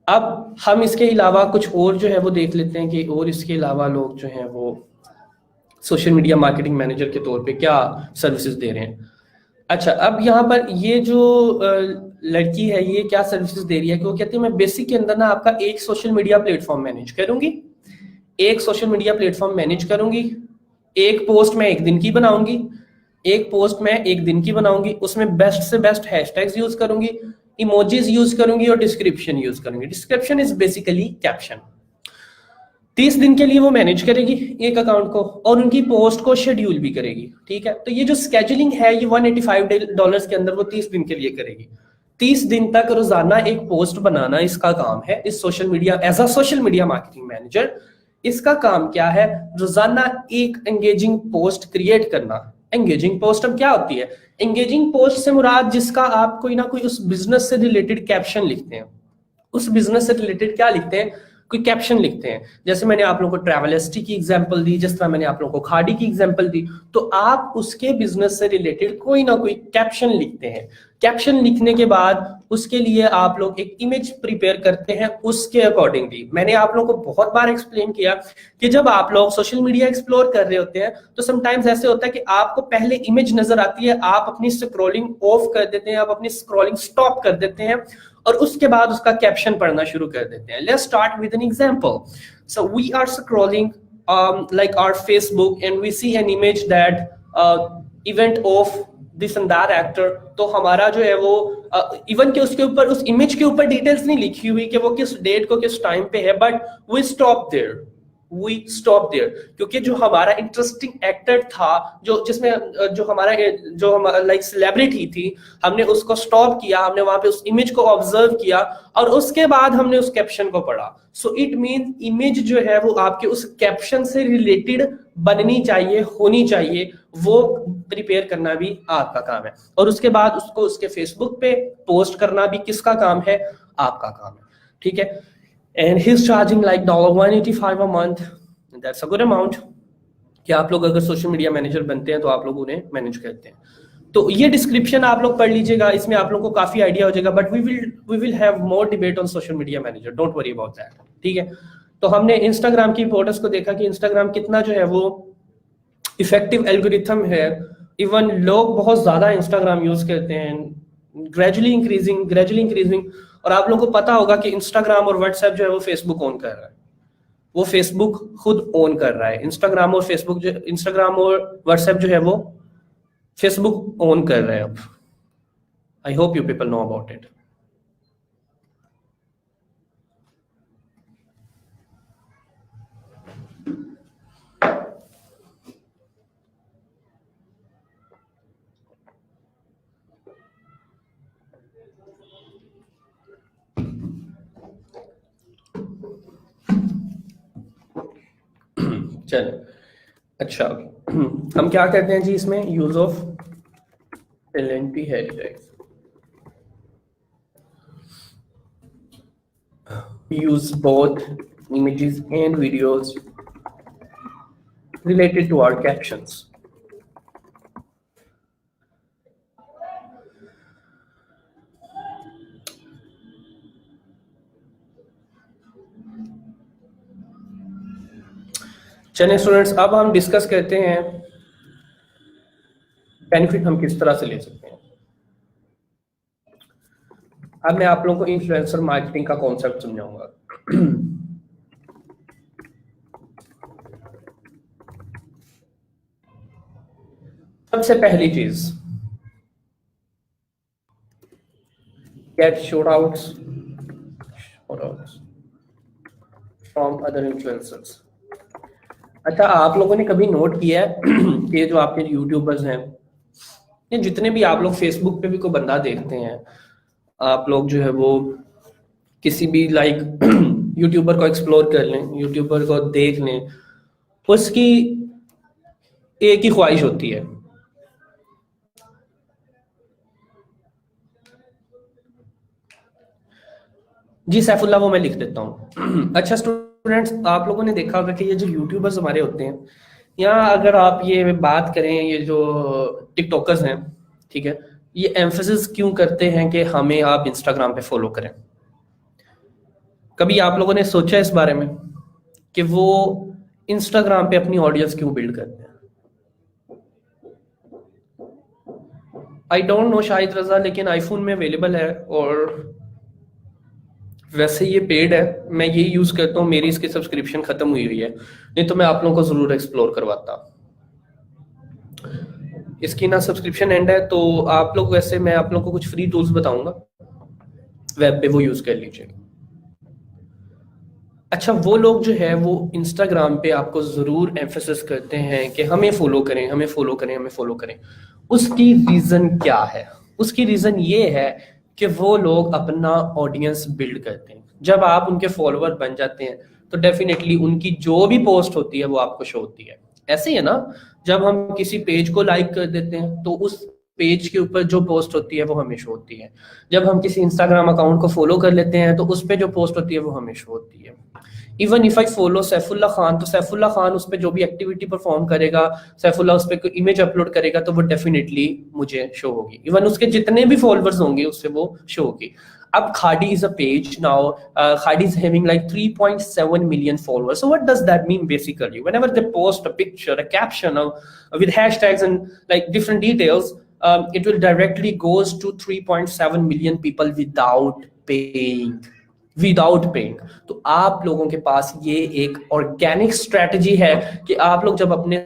A: अब हम इसके अलावा कुछ और जो है वो देख लेते हैं कि और इसके अलावा लोग जो हैं वो सोशल मीडिया मार्केटिंग मैनेजर के तौर पे क्या सर्विसेज दे रहे हैं। अच्छा, अब यहाँ पर ये जो लड़की है ये क्या सर्विसेज दे रही है कि वो कहती है मैं बेसिक के अंदर ना आपका एक सोशल मीडिया प्लेटफॉर्म मैनेज करूंगी, एक सोशल मीडिया प्लेटफॉर्म मैनेज करूंगी, एक पोस्ट मैं 1 दिन की बनाऊंगी, एक पोस्ट मैं 1 दिन की बनाऊंगी, उसमें बेस्ट से बेस्ट हैशटैग्स यूज करूंगी, इमोजीज यूज करूंगी और डिस्क्रिप्शन यूज करूंगी। Description is basically caption. 30 दिन के लिए वो मैनेज करेगी एक अकाउंट को और उनकी पोस्ट को शेड्यूल भी करेगी, ठीक है। तो ये जो स्केजुलिंग है ये $185 के अंदर वो 30 दिन के लिए करेगी। 30 दिन तक रोजाना एक पोस्ट बनाना इसका काम है। इस social media as a social media marketing manager इसका काम क्या है, रोजाना एक एंगेजिंग पोस्ट क्रिएट करना। एंगेजिंग पोस्ट अब क्या होती है, एंगेजिंग पोस्ट से मुराद जिसका आप कोई ना कोई उस बिजनेस से रिलेटेड कैप्शन लिखते हैं, उस बिजनेस से रिलेटेड क्या लिखते हैं, कोई कैप्शन लिखते हैं। जैसे मैंने आप लोगों को ट्रैवलिस्टी की एग्जांपल दी, जिस तरह मैंने आप लोगों को खाड़ी की एग्जांपल दी, तो आप उसके बिजनेस से रिलेटेड कोई ना कोई कैप्शन लिखते हैं। कैप्शन लिखने के बाद उसके लिए आप लोग एक इमेज प्रिपेयर करते हैं उसके अकॉर्डिंगली। मैंने आप लोगों को बहुत बार एक्सप्लेन किया कि जब आप लोग सोशल मीडिया एक्सप्लोर कर रहे होते हैं तो समटाइम्स ऐसे होता है कि आपको पहले इमेज नजर आती है, आप अपनी स्क्रॉलिंग ऑफ कर देते हैं, आप अपनी स्क्रॉलिंग स्टॉप कर देते हैं और उसके बाद उसका कैप्शन पढ़ना शुरू कर देते हैं। Let's start with an example. So we are scrolling like our Facebook and we see an image that event of this and that actor। तो हमारा जो है वो इवन के उसके ऊपर उस इमेज के ऊपर डिटेल्स नहीं लिखी हुई कि वो किस डेट को किस टाइम पे है, बट वी स्टॉप देयर क्योंकि जो हमारा इंटरेस्टिंग एक्टर था, जो जिसमें जो हमारा लाइक सेलिब्रिटी थी, हमने उसको स्टॉप किया, हमने वहां पे उस इमेज को ऑब्जर्व किया और उसके बाद हमने उस कैप्शन को पढ़ा। सो इट मीन इमेज जो है वो आपके उस कैप्शन से रिलेटेड बननी चाहिए, होनी चाहिए, वो प्रिपेयर करना भी आपका काम है। और उसके बाद उसको उसके फेसबुक पे पोस्ट करना भी किसका काम है, आपका काम है, ठीक है। And he's charging like $185 a month. That's a good amount। कि आप लोग अगर सोशल मीडिया मैनेजर बनते हैं तो आप लोग उन्हें मैनेज करते हैं। तो ये डिस्क्रिप्शन आप लोग पढ़ लीजिएगा, इसमें आप लोग को काफी आइडिया हो जाएगा। But we will have more debate on social media manager, don't worry about that, ठीक है। तो हमने इंस्टाग्राम की इंपोर्टेंस को देखा कि इंस्टाग्राम कितना जो है वो इफेक्टिव एल्गोरिथम है। इवन लोग बहुत ज्यादा इंस्टाग्राम यूज करते हैं, ग्रेजुअली इंक्रीजिंग। और आप लोगों को पता होगा कि इंस्टाग्राम और व्हाट्सएप जो है वो फेसबुक ओन कर रहा है, वो फेसबुक खुद ओन कर रहा है। इंस्टाग्राम और व्हाट्सएप जो है वो फेसबुक ओन कर रहा है अब। I hope you people know about it. चलो अच्छा, हम क्या करते हैं जी इसमें, use of LNP hashtags. Use both images and videos related to our captions। चलिए स्टूडेंट्स, अब हम डिस्कस करते हैं बेनिफिट हम किस तरह से ले सकते हैं। अब मैं आप लोगों को इन्फ्लुएंसर मार्केटिंग का कॉन्सेप्ट समझाऊंगा। सबसे पहली चीज, get shoutouts from other influencers. अच्छा, आप लोगों ने कभी नोट किया है कि जो आपके यूट्यूबर्स हैं या जितने भी आप लोग फेसबुक पे भी कोई बंदा देखते हैं, आप लोग जो है वो किसी भी लाइक यूट्यूबर को एक्सप्लोर कर लें, यूट्यूबर को देख लें, उसकी एक ही ख्वाहिश होती है, जी सैफुल्ला, वो मैं लिख देता हूँ। अच्छा स्टूडेंट्स, आप लोगों ने देखा होगा कि ये जो यूट्यूबर्स हमारे होते हैं, या अगर आप ये बात करें, ये जो टिकटॉकर्स हैं, ठीक है, ये एम्फेसिस क्यों करते हैं कि हमें आप इंस्टाग्राम पे फॉलो करें? कभी आप लोगों ने सोचा इस बारे में कि वो इंस्टाग्राम पे अपनी ऑडियंस क्यों बिल्ड करते हैं? आई डोंट नो शाहिद रजा, लेकिन आईफोन में अवेलेबल है और वैसे ये पेड है, मैं यही यूज करता हूँ, मेरी इसकी सब्सक्रिप्शन खत्म हुई है, नहीं तो मैं आप लोगों को जरूर एक्सप्लोर करवाता। इसकी ना सब्सक्रिप्शन एंड है, तो आप लोग, वैसे मैं आप लोगों को कुछ फ्री टूल्स बताऊंगा वेब पे वो यूज कर लीजिएगा। अच्छा, वो लोग जो है वो इंस्टाग्राम पे आपको जरूर एम्फेसिस करते हैं कि हमें फॉलो करें, हमें फॉलो करें, हमें फॉलो करें। उसकी रीजन क्या है? उसकी रीजन ये है कि वो लोग अपना ऑडियंस बिल्ड करते हैं। जब आप उनके फॉलोअर बन जाते हैं तो डेफिनेटली उनकी जो भी पोस्ट होती है वो आपको शो होती है। ऐसे ही है ना, जब हम किसी पेज को लाइक कर देते हैं तो उस पेज के ऊपर जो पोस्ट होती है वो हमें शो होती है। जब हम किसी इंस्टाग्राम अकाउंट को फॉलो कर लेते हैं तो उस पर जो पोस्ट होती है वो हमें शो होती है। Even if I follow Saifullah Khan, तो सैफुल्ला खान उस पर जो भी एक्टिविटी परफॉर्म करेगा, सैफुल्ला उस पर कोई इमेज अपलोड करेगा तो वो डेफिनेटली मुझे शो होगी। इवन उसके जितने भी फॉलोअर्स होंगे उससे वो शो होगी। अब Khadi is a page now. Khadi is having like 3.7 million followers. So what does that mean basically? Whenever they post a picture, a caption with hashtags and like different details, it will directly goes to 3.7 million people without paying. तो आप लोगों के पास ये एक organic strategy है कि आप लोग जब अपने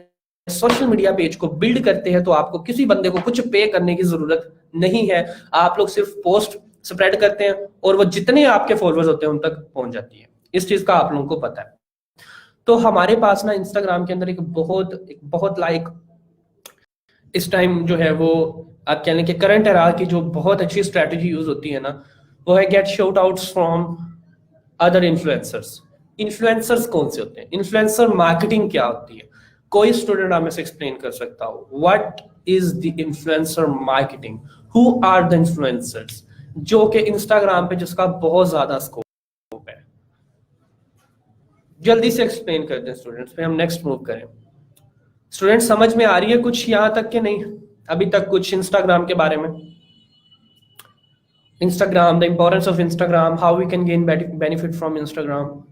A: सोशल मीडिया पेज को बिल्ड करते हैं तो आपको किसी बंदे को कुछ पे करने की जरूरत नहीं है। आप लोग सिर्फ पोस्ट स्प्रेड करते हैं और वो जितने आपके फॉलोअर्स होते हैं उन तक पहुंच जाती है। इस चीज का आप लोगों को पता है। तो हमारे पास ना इंस्टाग्राम के अंदर एक बहुत लाइक इस टाइम जो है वो आप कह लें कि करंट एरा की जो बहुत अच्छी स्ट्रेटजी यूज होती है ना, वो है get shoutouts from other influencers. Influencers कौन से होते हैं? इन्फ्लुएंसर मार्केटिंग क्या होती है? कोई स्टूडेंट हमें से एक्सप्लेन कर सकता हो what is the influencer marketing? Who are the influencers जो कि इंस्टाग्राम पे जिसका बहुत ज्यादा स्कोप है? जल्दी से एक्सप्लेन कर दें स्टूडेंट्स, फिर हम नेक्स्ट मूव करें। स्टूडेंट समझ में आ रही है कुछ यहां तक के नहीं अभी तक कुछ इंस्टाग्राम के बारे में? Instagram, the importance of Instagram, how we can gain benefit from Instagram.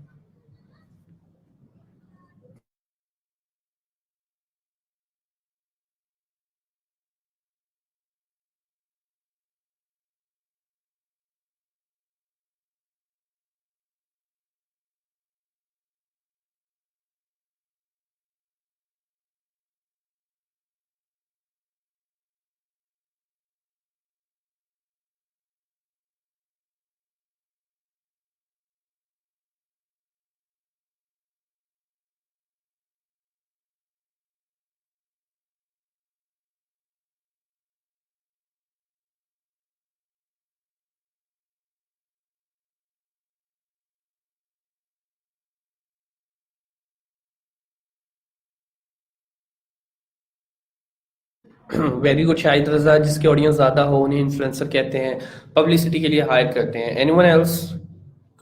A: Very good Shahid Raza, जिसकी ऑडियंस ज्यादा हो उन्हें इन्फ्लुएंसर कहते हैं, पब्लिसिटी के लिए हायर करते हैं। Anyone else?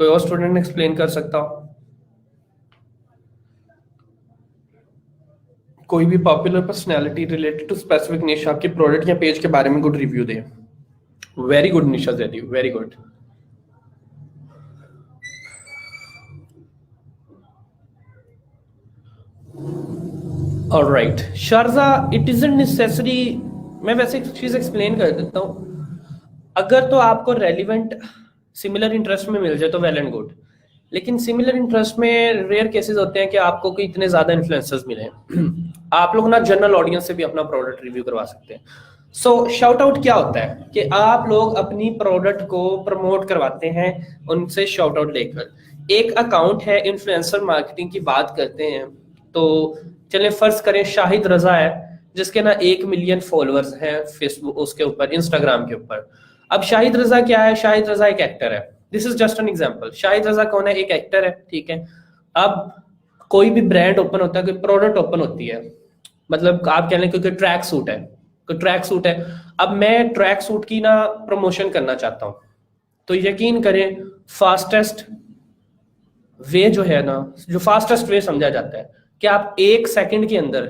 A: कोई और स्टूडेंट एक्सप्लेन कर सकता हो? कोई भी popular personality related to specific niche आपके प्रोडक्ट या पेज के बारे में गुड रिव्यू दे। Very good Nisha Zaidi, very good. Alright Sharja, it isn't necessary. मैं वैसे एक चीज एक्सप्लेन कर देता हूँ। अगर तो आपको रेलिवेंट सिमिलर इंटरेस्ट में मिल जाए तो वेल एंड गुड, लेकिन सिमिलर इंटरेस्ट में रेयर केसेस होते हैं कि आपको कोई इतने ज्यादा इन्फ्लुएंसर्स मिले। आप लोग ना जनरल ऑडियंस से भी अपना प्रोडक्ट रिव्यू करवा सकते हैं। सो शाउट आउट क्या होता है कि आप लोग अपनी प्रोडक्ट को प्रमोट करवाते हैं उनसे शाउट आउट लेकर। एक अकाउंट है इन्फ्लुएंसर मार्केटिंग की बात करते हैं तो चलिए फर्ज करें शाहिद रजा है जिसके ना 1 मिलियन फॉलोअर्स हैं फेसबुक उसके ऊपर, इंस्टाग्राम के ऊपर। अब शाहिद रजा क्या है? शाहिद रजा एक एक्टर है। This is just an example. Shahid Raza कौन है? एक एक्टर है, ठीक है। अब कोई भी ब्रांड ओपन होता है, कोई प्रोडक्ट ओपन होती है, मतलब आप कह लें कोई ट्रैक सूट है, कोई ट्रैक सूट है। अब मैं ट्रैक सूट की ना प्रमोशन करना चाहता हूं तो यकीन करें फास्टेस्ट वे जो है ना, जो फास्टेस्ट वे समझा जाता है कि आप 1 सेकंड के अंदर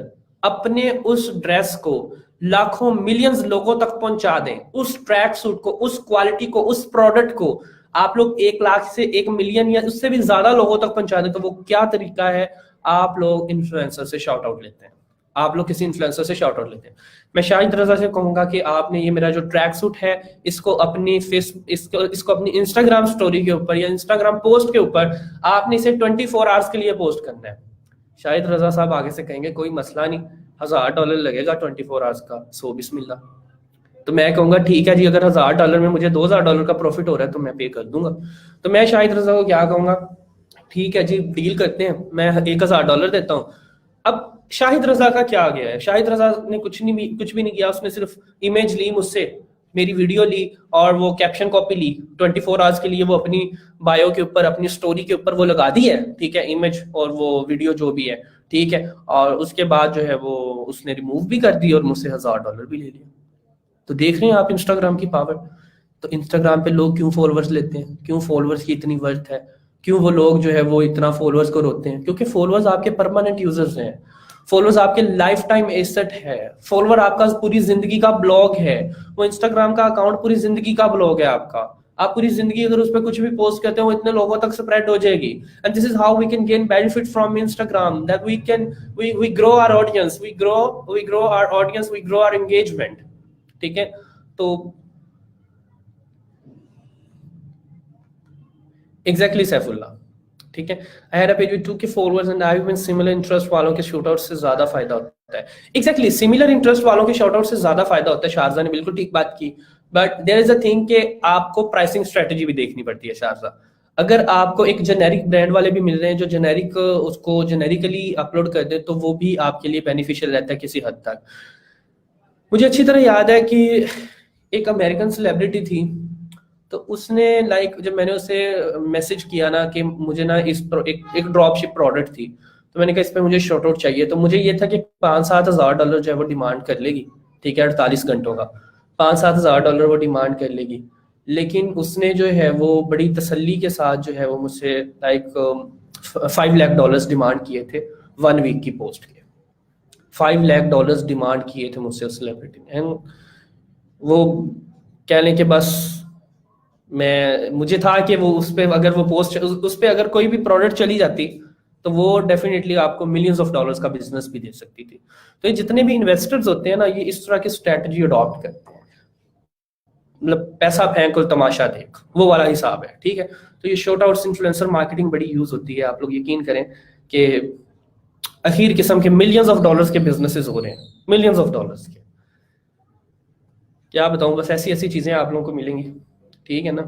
A: अपने उस ड्रेस को लाखों मिलियंस लोगों तक पहुंचा दें, उस ट्रैक सूट को, उस क्वालिटी को, उस प्रोडक्ट को आप लोग 1 लाख से 1 मिलियन या उससे भी ज्यादा लोगों तक पहुंचा दें। तो वो क्या तरीका है? आप लोग इन्फ्लुएंसर से शाउट आउट लेते हैं, आप लोग किसी इन्फ्लुएंसर से शाउट आउट लेते हैं। मैं शाहिद रजा से कहूंगा कि आपने ये मेरा जो ट्रैक सूट है इसको अपनी इसको अपनी इंस्टाग्राम स्टोरी के ऊपर या इंस्टाग्राम पोस्ट के ऊपर आपने इसे 24 आवर्स के लिए पोस्ट करना है। शाहिद रजा साहब आगे से कहेंगे कोई मसला नहीं, $1000 लगेगा 24 आवर्स का। सो बिस्मिल्लाह। तो मैं कहूँगा ठीक है जी, अगर $1000 में मुझे $2000 का प्रॉफिट हो रहा है तो मैं पे कर दूंगा। तो मैं शाहिद रजा को क्या कहूँगा, ठीक है जी डील करते हैं, मैं $1000 देता हूँ। अब शाहिद रजा का क्या गया है, शाहिद रजा ने कुछ भी नहीं किया, उसने सिर्फ इमेज ली मुझसे, मेरी वीडियो ली और वो कैप्शन कॉपी ली, 24 आवर्स के लिए वो अपनी बायो के ऊपर, अपनी स्टोरी के ऊपर वो लगा दी है, ठीक है, इमेज और वो वीडियो जो भी है, ठीक है। और उसके बाद जो है वो उसने रिमूव भी कर दी और मुझसे $1000 भी ले लिया। तो देख रहे हैं आप इंस्टाग्राम की पावर। तो इंस्टाग्राम पे लोग क्यों फॉलोअर्स लेते हैं, क्यों फॉलोअर्स की इतनी वर्थ है, क्यों वो लोग जो है वो इतना फॉलोअर्स को रोकते हैं, क्योंकि फॉलोअर्स आपके परमानेंट यूजर्स हैं, फॉलोअर्स आपके लाइफ टाइम एसेट है, फॉलोअर आपका पूरी जिंदगी का ब्लॉग है, वो इंस्टाग्राम का अकाउंट पूरी जिंदगी का ब्लॉग है आपका। आप पूरी जिंदगी अगर उस पर कुछ भी पोस्ट करते हो वो इतने लोगों तक स्प्रेड हो जाएगी। And this is how we can gain benefit from Instagram, that we grow our audience, we grow our audience, we grow our engagement, ठीक है। तो एग्जैक्टली सैफुल्ला, ठीक है। I had a page with 2K followers and I mean similar interest वालों के short out से ज्यादा फायदा होता है। एग्जैक्टली सिमिलर इंटरेस्ट वालों के शॉर्ट आउट से ज्यादा फायदा होता है, शारजा ने बिल्कुल ठीक बात की। But there is a thing कि आपको प्राइसिंग स्ट्रेटजी भी देखनी पड़ती है शारजा। अगर आपको एक जेनेरिक ब्रांड वाले भी मिल रहे हैं जो जेनेरिक उसको जेनेरिकली अपलोड कर दे तो वो भी आपके लिए बेनिफिशियल रहता है किसी हद तक। मुझे अच्छी तरह याद है कि एक अमेरिकन सेलिब्रिटी थी, तो उसने लाइक जब मैंने उसे मैसेज किया ना कि मुझे ना एक ड्रॉप शिप प्रोडक्ट थी, तो मैंने कहा इस पे मुझे शॉर्ट आउट चाहिए, तो मुझे ये था कि $5-7 हज़ार जो है वो डिमांड कर लेगी, ठीक है, 48 घंटों का $5-7 हज़ार वो डिमांड कर लेगी। लेकिन उसने जो है वो बड़ी तसल्ली के साथ जो है वो मुझसे लाइक $5 लाख डिमांड किए थे 1 वीक की पोस्ट के। $5 लाख डिमांड किए थे मुझसे उस सेलिब्रिटी ने। एंड वो कह लें कि बस मुझे था कि वो उस पे अगर वो पोस्ट उस पे अगर कोई भी प्रोडक्ट चली जाती तो वो डेफिनेटली आपको मिलियंस ऑफ डॉलर्स का बिजनेस भी दे सकती थी। तो ये जितने भी इन्वेस्टर्स होते हैं ना, ये इस तरह की स्ट्रेटजी अडॉप्ट करते हैं, मतलब पैसा फेंक और तमाशा देख, वो वाला हिसाब है, ठीक है। तो ये शॉर्ट आउट्स इन्फ्लुएंसर मार्केटिंग बड़ी यूज होती है। आप लोग यकीन करें कि अखीर किस्म के मिलियंस ऑफ डॉलर्स के बिजनेसेस हो रहे हैं, मिलियंस ऑफ डॉलर्स के। क्या बताऊं, बस ऐसी ऐसी चीजें आप लोगों को मिलेंगी, ठीक है ना।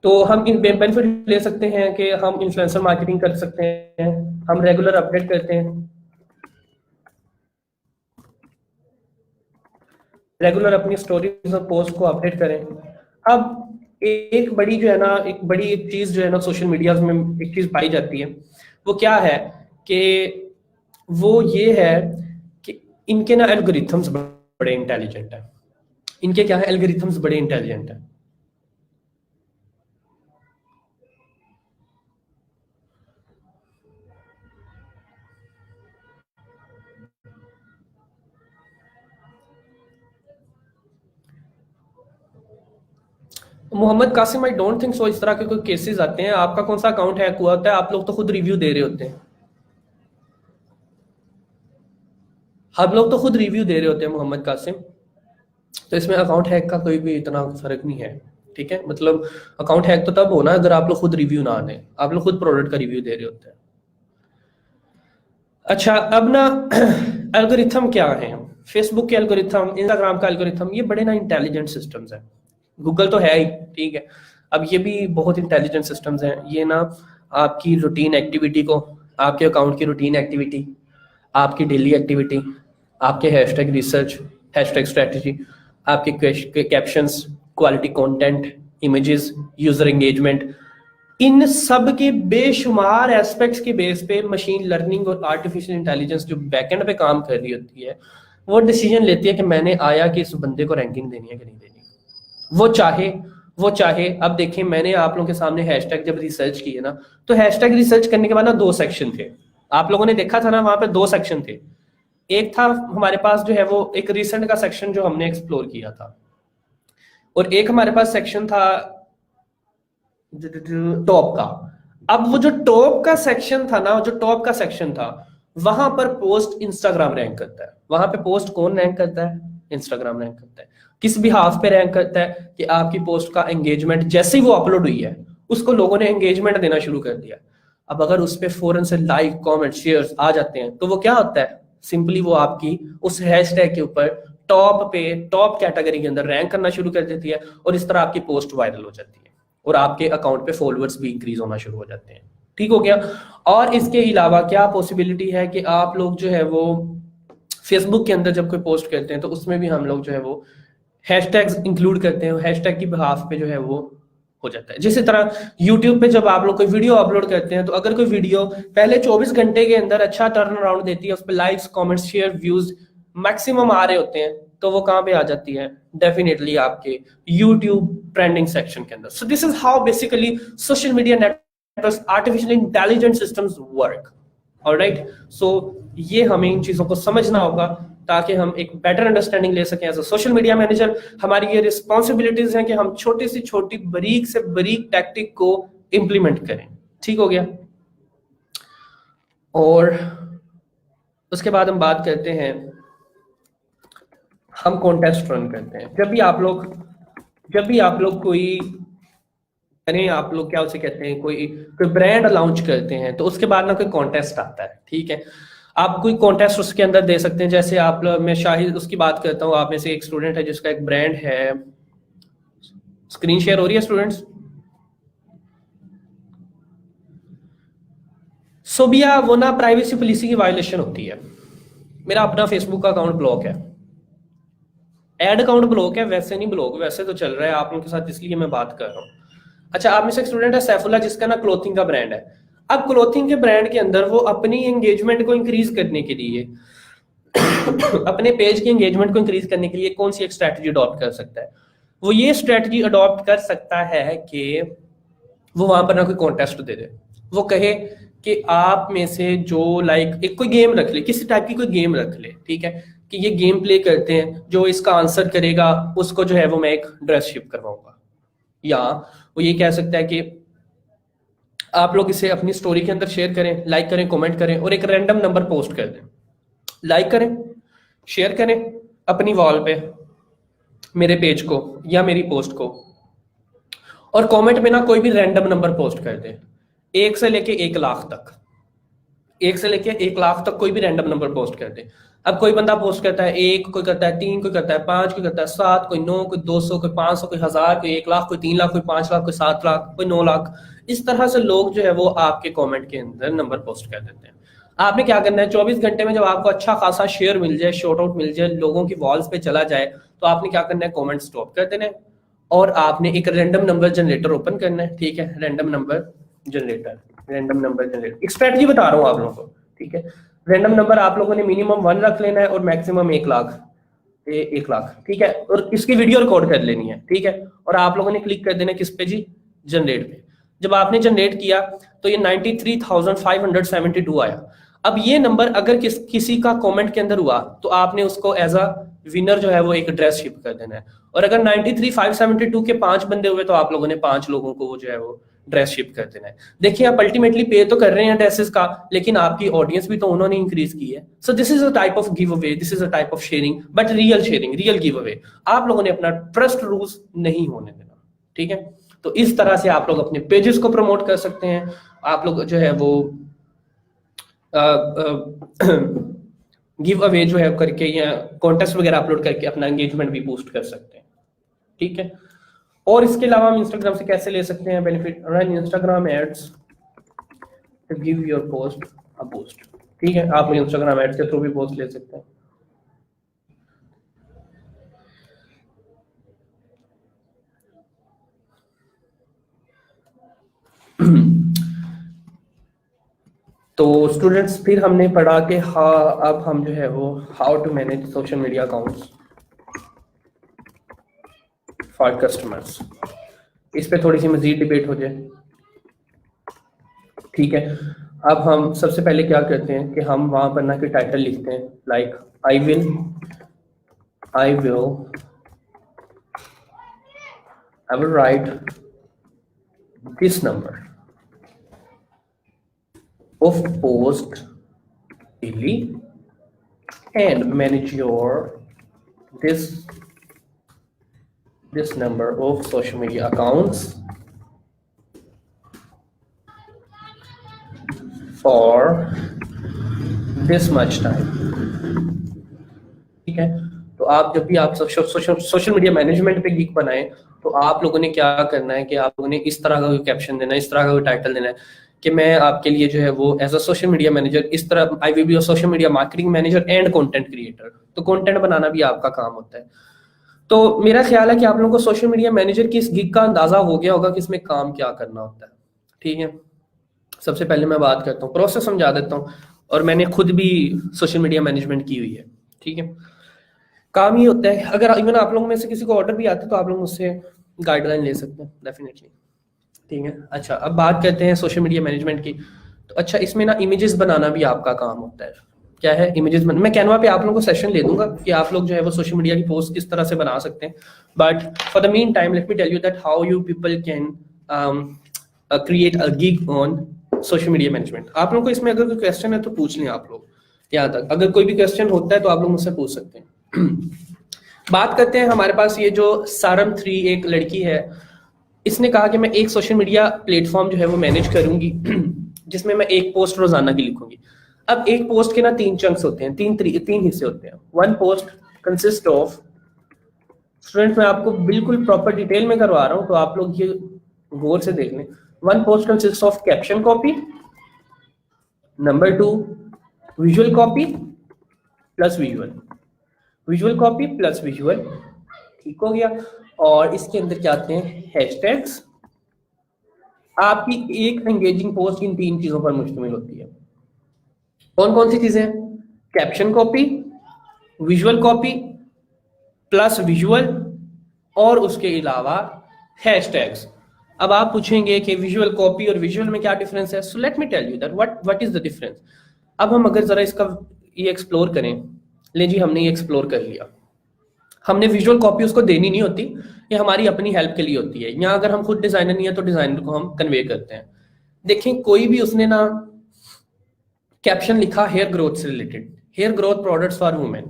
A: तो हम इन बेनिफिट ले सकते हैं कि हम इन्फ्लुएंसर मार्केटिंग कर सकते हैं, हम रेगुलर अपडेट करते हैं, रेगुलर अपनी स्टोरीज और पोस्ट को अपडेट करें। अब एक बड़ी जो है ना, एक बड़ी एक चीज जो है ना सोशल मीडिया में एक चीज पाई जाती है, वो क्या है कि वो ये है कि इनके ना एल्गोरिथम्स बड़े इंटेलिजेंट है। इनके क्या है, एल्गोरिथम्स बड़े इंटेलिजेंट है। Mohammad Qasim, I don't think so इस तरह के कोई केसेस आते हैं। आपका कौन सा अकाउंट हैक हुआ होता है? आप लोग तो खुद रिव्यू दे रहे होते हैं, हम लोग तो खुद रिव्यू दे रहे होते हैं मोहम्मद कासिम। तो इसमें अकाउंट हैक का कोई भी इतना फर्क नहीं है, ठीक है। मतलब अकाउंट हैक तो तब होना अगर आप लोग खुद रिव्यू ना दें, आप लोग खुद प्रोडक्ट का रिव्यू दे रहे होते हैं। अच्छा, अब ना एल्गोरिथम क्या है, फेसबुक के एल्गोरिथम, इंस्टाग्राम का एल्गोरिथम, ये बड़े ना इंटेलिजेंट सिस्टम्स हैं। गूगल तो है ही, ठीक है, अब ये भी बहुत इंटेलिजेंट सिस्टम्स हैं। ये ना आपकी रूटीन एक्टिविटी को, आपके अकाउंट की रूटीन एक्टिविटी, आपकी डेली एक्टिविटी, आपके हैशटैग रिसर्च, हैशटैग स्ट्रेटजी, आपके captions, quality content, images, user engagement, इन सब के बेशुमार एस्पेक्ट्स के बेस पे मशीन लर्निंग और आर्टिफिशियल इंटेलिजेंस जो बैकएंड पे काम कर रही होती है, वो डिसीजन लेती है कि मैंने आया कि इस बंदे को रैंकिंग देनी है कि नहीं देनी। वो चाहे अब देखें, मैंने आप लोगों के सामने हैशटैग जब रिसर्च किए ना, तो हैशटैग रिसर्च करने के बाद ना 2 सेक्शन थे, आप लोगों ने देखा था ना, वहां पे 2 सेक्शन थे। एक था हमारे पास जो है वो एक रिसेंट का सेक्शन जो हमने एक्सप्लोर किया था, और एक हमारे पास सेक्शन था टॉप का। अब वो जो टॉप का सेक्शन था ना, जो टॉप का सेक्शन था, वहां पर पोस्ट इंस्टाग्राम रैंक करता है। वहां पे पोस्ट कौन रैंक करता है? इंस्टाग्राम रैंक करता है। किस भी हाफ पे रैंक करता है कि आपकी पोस्ट का एंगेजमेंट जैसे ही वो अपलोड हुई है उसको लोगों ने एंगेजमेंट देना शुरू कर दिया। अब अगर उस पर फौरन से लाइक, कमेंट, शेयर्स आ जाते हैं तो वो क्या होता है, सिंपली वो आपकी उस हैशटैग के ऊपर टॉप कैटेगरी के अंदर रैंक करना शुरू कर देती है और इस तरह आपकी पोस्ट वायरल हो जाती है और आपके अकाउंट पे फॉलोअर्स भी इंक्रीज होना शुरू हो जाते हैं। ठीक हो गया। और इसके अलावा क्या पॉसिबिलिटी है कि आप लोग जो है वो फेसबुक के अंदर जब कोई पोस्ट करते हैं तो उसमें भी हम लोग जो है वो हैशटैग्स इंक्लूड करते हैं, हैशटैग की बिहाफ पे जो है वो हो जाता है। जिस तरह यूट्यूब पे जब आप लोग कोई वीडियो अपलोड करते हैं तो अगर कोई वीडियो पहले 24 घंटे के अंदर अच्छा टर्न अराउंड देती है, उस पर likes, comments, share, views maximum आ रहे होते हैं, तो वो कहाँ पे आ जाती है? डेफिनेटली आपके यूट्यूब ट्रेंडिंग सेक्शन के अंदर। So this is how basically social media networks, artificial intelligence systems work. Alright, so ये हमें इन चीजों को समझना होगा ताकि हम एक बेटर अंडरस्टैंडिंग ले सकें। As a social media manager हमारी ये रिस्पॉन्सिबिलिटीज हैं कि हम छोटी से छोटी, बारीक से बारीक टैक्टिक को इंप्लीमेंट करें। ठीक हो गया। और उसके बाद हम बात करते हैं, हम कॉन्टेस्ट रन करते हैं। जब भी आप लोग कोई यानी आप लोग क्या उसे कहते हैं, कोई ब्रांड लॉन्च करते हैं तो उसके बाद ना कोई कॉन्टेस्ट आता है। ठीक है, आप कोई कॉन्टेस्ट उसके अंदर दे सकते हैं। जैसे आप, मैं शाहिद उसकी बात करता हूँ, आप में से एक स्टूडेंट है जिसका एक ब्रांड है, स्क्रीन शेयर हो रही है स्टूडेंट्स? सोबिया, वो ना प्राइवेसी पॉलिसी की वायलेशन होती है। मेरा अपना फेसबुक का अकाउंट ब्लॉक है, एड अकाउंट ब्लॉक है, वैसे नहीं ब्लॉक, वैसे तो चल रहा है आप उनके साथ, इसलिए मैं बात कर रहा हूँ। अच्छा, आप में से एक स्टूडेंट है सैफुल्ला जिसका ना क्लोथिंग का ब्रांड है। अब क्लोथिंग के ब्रांड के अंदर वो अपनी एंगेजमेंट को इंक्रीज करने के लिए अपने पेज की एंगेजमेंट को इंक्रीज करने के लिए कौन सी एक स्ट्रैटेजी अडॉप्ट कर सकता है? वो ये स्ट्रैटेजी अडॉप्ट कर सकता है कि वो वहां पर ना कोई कॉन्टेस्ट दे दे। वो कहे कि आप में से जो लाइक एक कोई गेम रख ले, किसी टाइप की कोई गेम रख ले, ठीक है, कि ये गेम प्ले करते हैं, जो इसका आंसर करेगा उसको जो है वो मैं एक ड्रेस शिप करवाऊंगा। या वो ये कह सकता है कि आप लोग इसे अपनी स्टोरी के अंदर शेयर करें, लाइक करें, कमेंट करें और एक रैंडम नंबर पोस्ट कर दें। लाइक करें, शेयर करें अपनी वॉल पे मेरे पेज को या मेरी पोस्ट को, और कमेंट में ना कोई भी रैंडम नंबर पोस्ट कर दें, 1 से लेके 1 लाख तक, 1 से लेके 1 लाख तक कोई भी रैंडम नंबर पोस्ट कर दे। अब कोई बंदा पोस्ट करता है 1, कोई करता है 3, कोई करता है 5, कोई करता है 7, कोई 9, कोई 200, कोई 500, कोई 1000, कोई 1 लाख, कोई 3 लाख, कोई 5 लाख, कोई 7 लाख, कोई 9 लाख। इस तरह से लोग जो है वो आपके कमेंट के अंदर नंबर पोस्ट कर देते हैं। आपने क्या करना है, 24 घंटे में जब आपको अच्छा खासा शेयर मिल जाए, शॉर्ट आउट मिल जाए, लोगों की वॉल्स पे चला जाए, तो आपने क्या करना है, कमेंट स्टॉप कर देना है और आपने एक रैंडम नंबर जनरेटर ओपन करना है। ठीक है, रैंडम नंबर जनरेटर, एक स्ट्रेटजी बता रहा हूँ आप लोगों को। ठीक है, रैंडम नंबर आप लोगों ने मिनिमम 1 रख लेना है और मैक्सिमम 1 लाख, 1 लाख। ठीक है, और इसकी वीडियो रिकॉर्ड कर लेनी है। ठीक है, और आप लोगों ने क्लिक कर देना किस पे जी, जनरेट पे। जब आपने जनरेट किया तो ये 93,572 आया। अब ये नंबर अगर किसी का कमेंट के अंदर हुआ तो आपने उसको एज अ विनर जो है वो एक ड्रेस शिप कर देना है। और अगर 93,572 के 5 बंदे हुए तो आप लोगों ने 5 लोगों को वो जो है वो ड्रेस शिप कर देना है। देखिए, आप अल्टीमेटली पे तो कर रहे हैं ड्रेसेस का, लेकिन आपकी ऑडियंस भी तो उन्होंने इंक्रीज की है। सो this is a type of give away, this is a type of sharing, but real sharing, real give away. आप लोगों ने अपना ट्रस्ट लूज नहीं होने देना। ठीक है, तो इस तरह से आप लोग अपने पेजेस को प्रमोट कर सकते हैं। आप लोग जो है वो गिव अवे जो है करके या कॉन्टेस्ट वगैरह अपलोड करके अपना एंगेजमेंट भी बूस्ट कर सकते हैं। ठीक है, और इसके अलावा हम इंस्टाग्राम से कैसे ले सकते हैं benefit? Run Instagram ads to give your post a boost. ठीक है, आप इंस्टाग्राम एड्स के थ्रू भी पोस्ट ले सकते हैं। तो स्टूडेंट्स, फिर हमने पढ़ा कि हाँ, अब हम जो है वो how to manage social media accounts for customers. इस पे थोड़ी सी मजीद डिबेट हो जाए। ठीक है, अब हम सबसे पहले क्या करते हैं कि हम वहां पर ना कि टाइटल लिखते हैं, like I will write this number of post daily and manage your this number of social media accounts for this much time। ठीक है, तो आप जब भी आप सोशल मीडिया मैनेजमेंट पे गीक बनाएं, तो आप लोगों ने क्या करना है कि आप लोगों ने इस तरह का कैप्शन देना है, इस तरह का टाइटल देना है कि मैं आपके लिए जो है वो as a social media manager, इस तरह I will be a social media marketing manager and content creator. तो कंटेंट बनाना भी आपका काम होता है। तो मेरा ख्याल है कि आप लोगों को सोशल मीडिया मैनेजर की इस गिग का अंदाजा हो गया होगा कि इसमें काम क्या करना होता है। ठीक है, सबसे पहले मैं बात करता हूँ, प्रोसेस समझा देता हूँ, और मैंने खुद भी सोशल मीडिया मैनेजमेंट की हुई है। ठीक है, काम ये होता है, अगर इवन आप लोगों में से किसी को ऑर्डर भी आता है तो आप लोग मुझसे गाइडलाइन ले सकते हैं डेफिनेटली। ठीक है, अच्छा अब बात करते हैं सोशल मीडिया मैनेजमेंट की। तो अच्छा, इसमें ना इमेजेस बनाना भी आपका काम होता है। क्या है इमेजेस मैं कैनवा पे आप लोगों को सेशन ले दूंगा कि आप लोग जो है वो सोशल मीडिया की पोस्ट किस तरह से बना सकते हैं। But for the meantime let me tell you that how you people can create a gig on social media management. आप लोगों को इसमें अगर कोई क्वेश्चन है तो पूछ लें आप लोग, यहाँ तक अगर कोई भी क्वेश्चन होता है तो आप लोग मुझसे पूछ सकते हैं। बात करते हैं, हमारे पास ये जो सारम 3 एक लड़की है, इसने कहा कि मैं एक सोशल मीडिया प्लेटफॉर्म जो है वो मैनेज करूंगी जिसमें मैं एक पोस्ट रोजाना की लिखूंगी। अब एक पोस्ट के ना 3 चंक्स होते हैं, तीन हिस्से होते हैं। One post consist of, student मैं आपको बिल्कुल प्रॉपर डिटेल में करवा रहा हूं तो आप लोग ये गौर से देख लें। One post consist of caption copy, number 2 visual copy plus visual copy plus visual, ठीक हो गया। और इसके अंदर क्या आते हैं हैशटैग्स। आपकी एक एंगेजिंग पोस्ट इन 3 चीजों पर मुश्तमिल होती है। कौन कौन सी चीजें? Caption copy, visual copy plus visual, और उसके अलावा हैशटैग्स। अब आप पूछेंगे कि विजुअल कॉपी और विजुअल में क्या डिफरेंस है? So let me tell you that what is the difference. अब हम अगर जरा इसका ये एक्सप्लोर करें, ले जी हमने ये एक्सप्लोर कर लिया, हमने विजुअल कॉपी उसको देनी नहीं होती, ये हमारी अपनी हेल्प के लिए होती है। यहाँ अगर हम खुद डिजाइनर नहीं है तो डिजाइनर को हम कन्वे करते हैं। देखें कोई भी उसने ना कैप्शन लिखा हेयर ग्रोथ से रिलेटेड, hair growth products for women,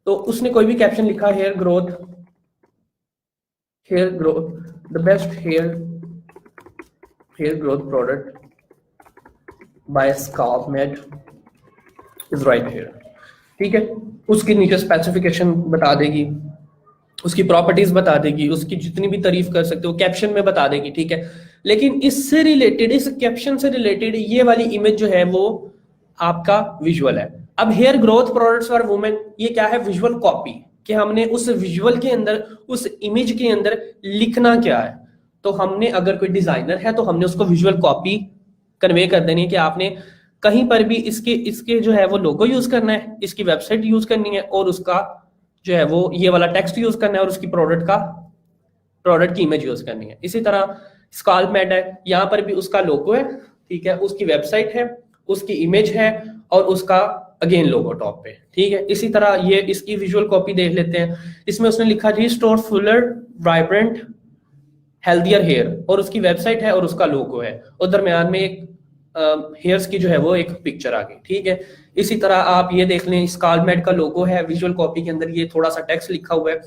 A: तो उसने कोई भी कैप्शन लिखा hair growth the best hair growth product by Scalp Med is right hair. ठीक है, उसकी नीचे स्पेसिफिकेशन बता देगी, उसकी प्रॉपर्टीज बता देगी, उसकी जितनी भी तारीफ कर सकते हो कैप्शन में बता देगी। ठीक है, लेकिन इससे रिलेटेड, इस कैप्शन से रिलेटेड ये वाली इमेज जो है वो आपका विजुअल है। अब hair growth products for women, ये क्या है? विजुअल कॉपी, कि हमने उस विजुअल के अंदर, उस इमेज के अंदर लिखना क्या है। तो हमने, अगर कोई डिजाइनर है तो हमने उसको विजुअल कॉपी कन्वे कर देनी है कि आपने कहीं पर भी इसके जो है वो लोगो यूज करना है, इसकी वेबसाइट यूज करनी है, और उसका जो है वो ये वाला टेक्स्ट यूज करना है, और उसकी प्रोडक्ट की इमेज यूज करनी है। इसी तरह स्काल्प मेड है, यहाँ पर भी उसका लोगो है, ठीक है, उसकी वेबसाइट है, उसकी इमेज है, और उसका अगेन लोगो टॉप पे। ठीक है, इसी तरह ये इसकी विजुअल कॉपी देख लेते हैं। इसमें उसने लिखा restore fuller vibrant healthier hair, और उसकी वेबसाइट है और उसका लोगो है, और दरमियान में एक हेयर्स की जो है वो एक पिक्चर आ गई। ठीक है, इसी तरह आप ये देख लें, स्काल्प मेड का लोगो है, विजुअल कॉपी के अंदर ये थोड़ा सा टेक्स्ट लिखा हुआ है।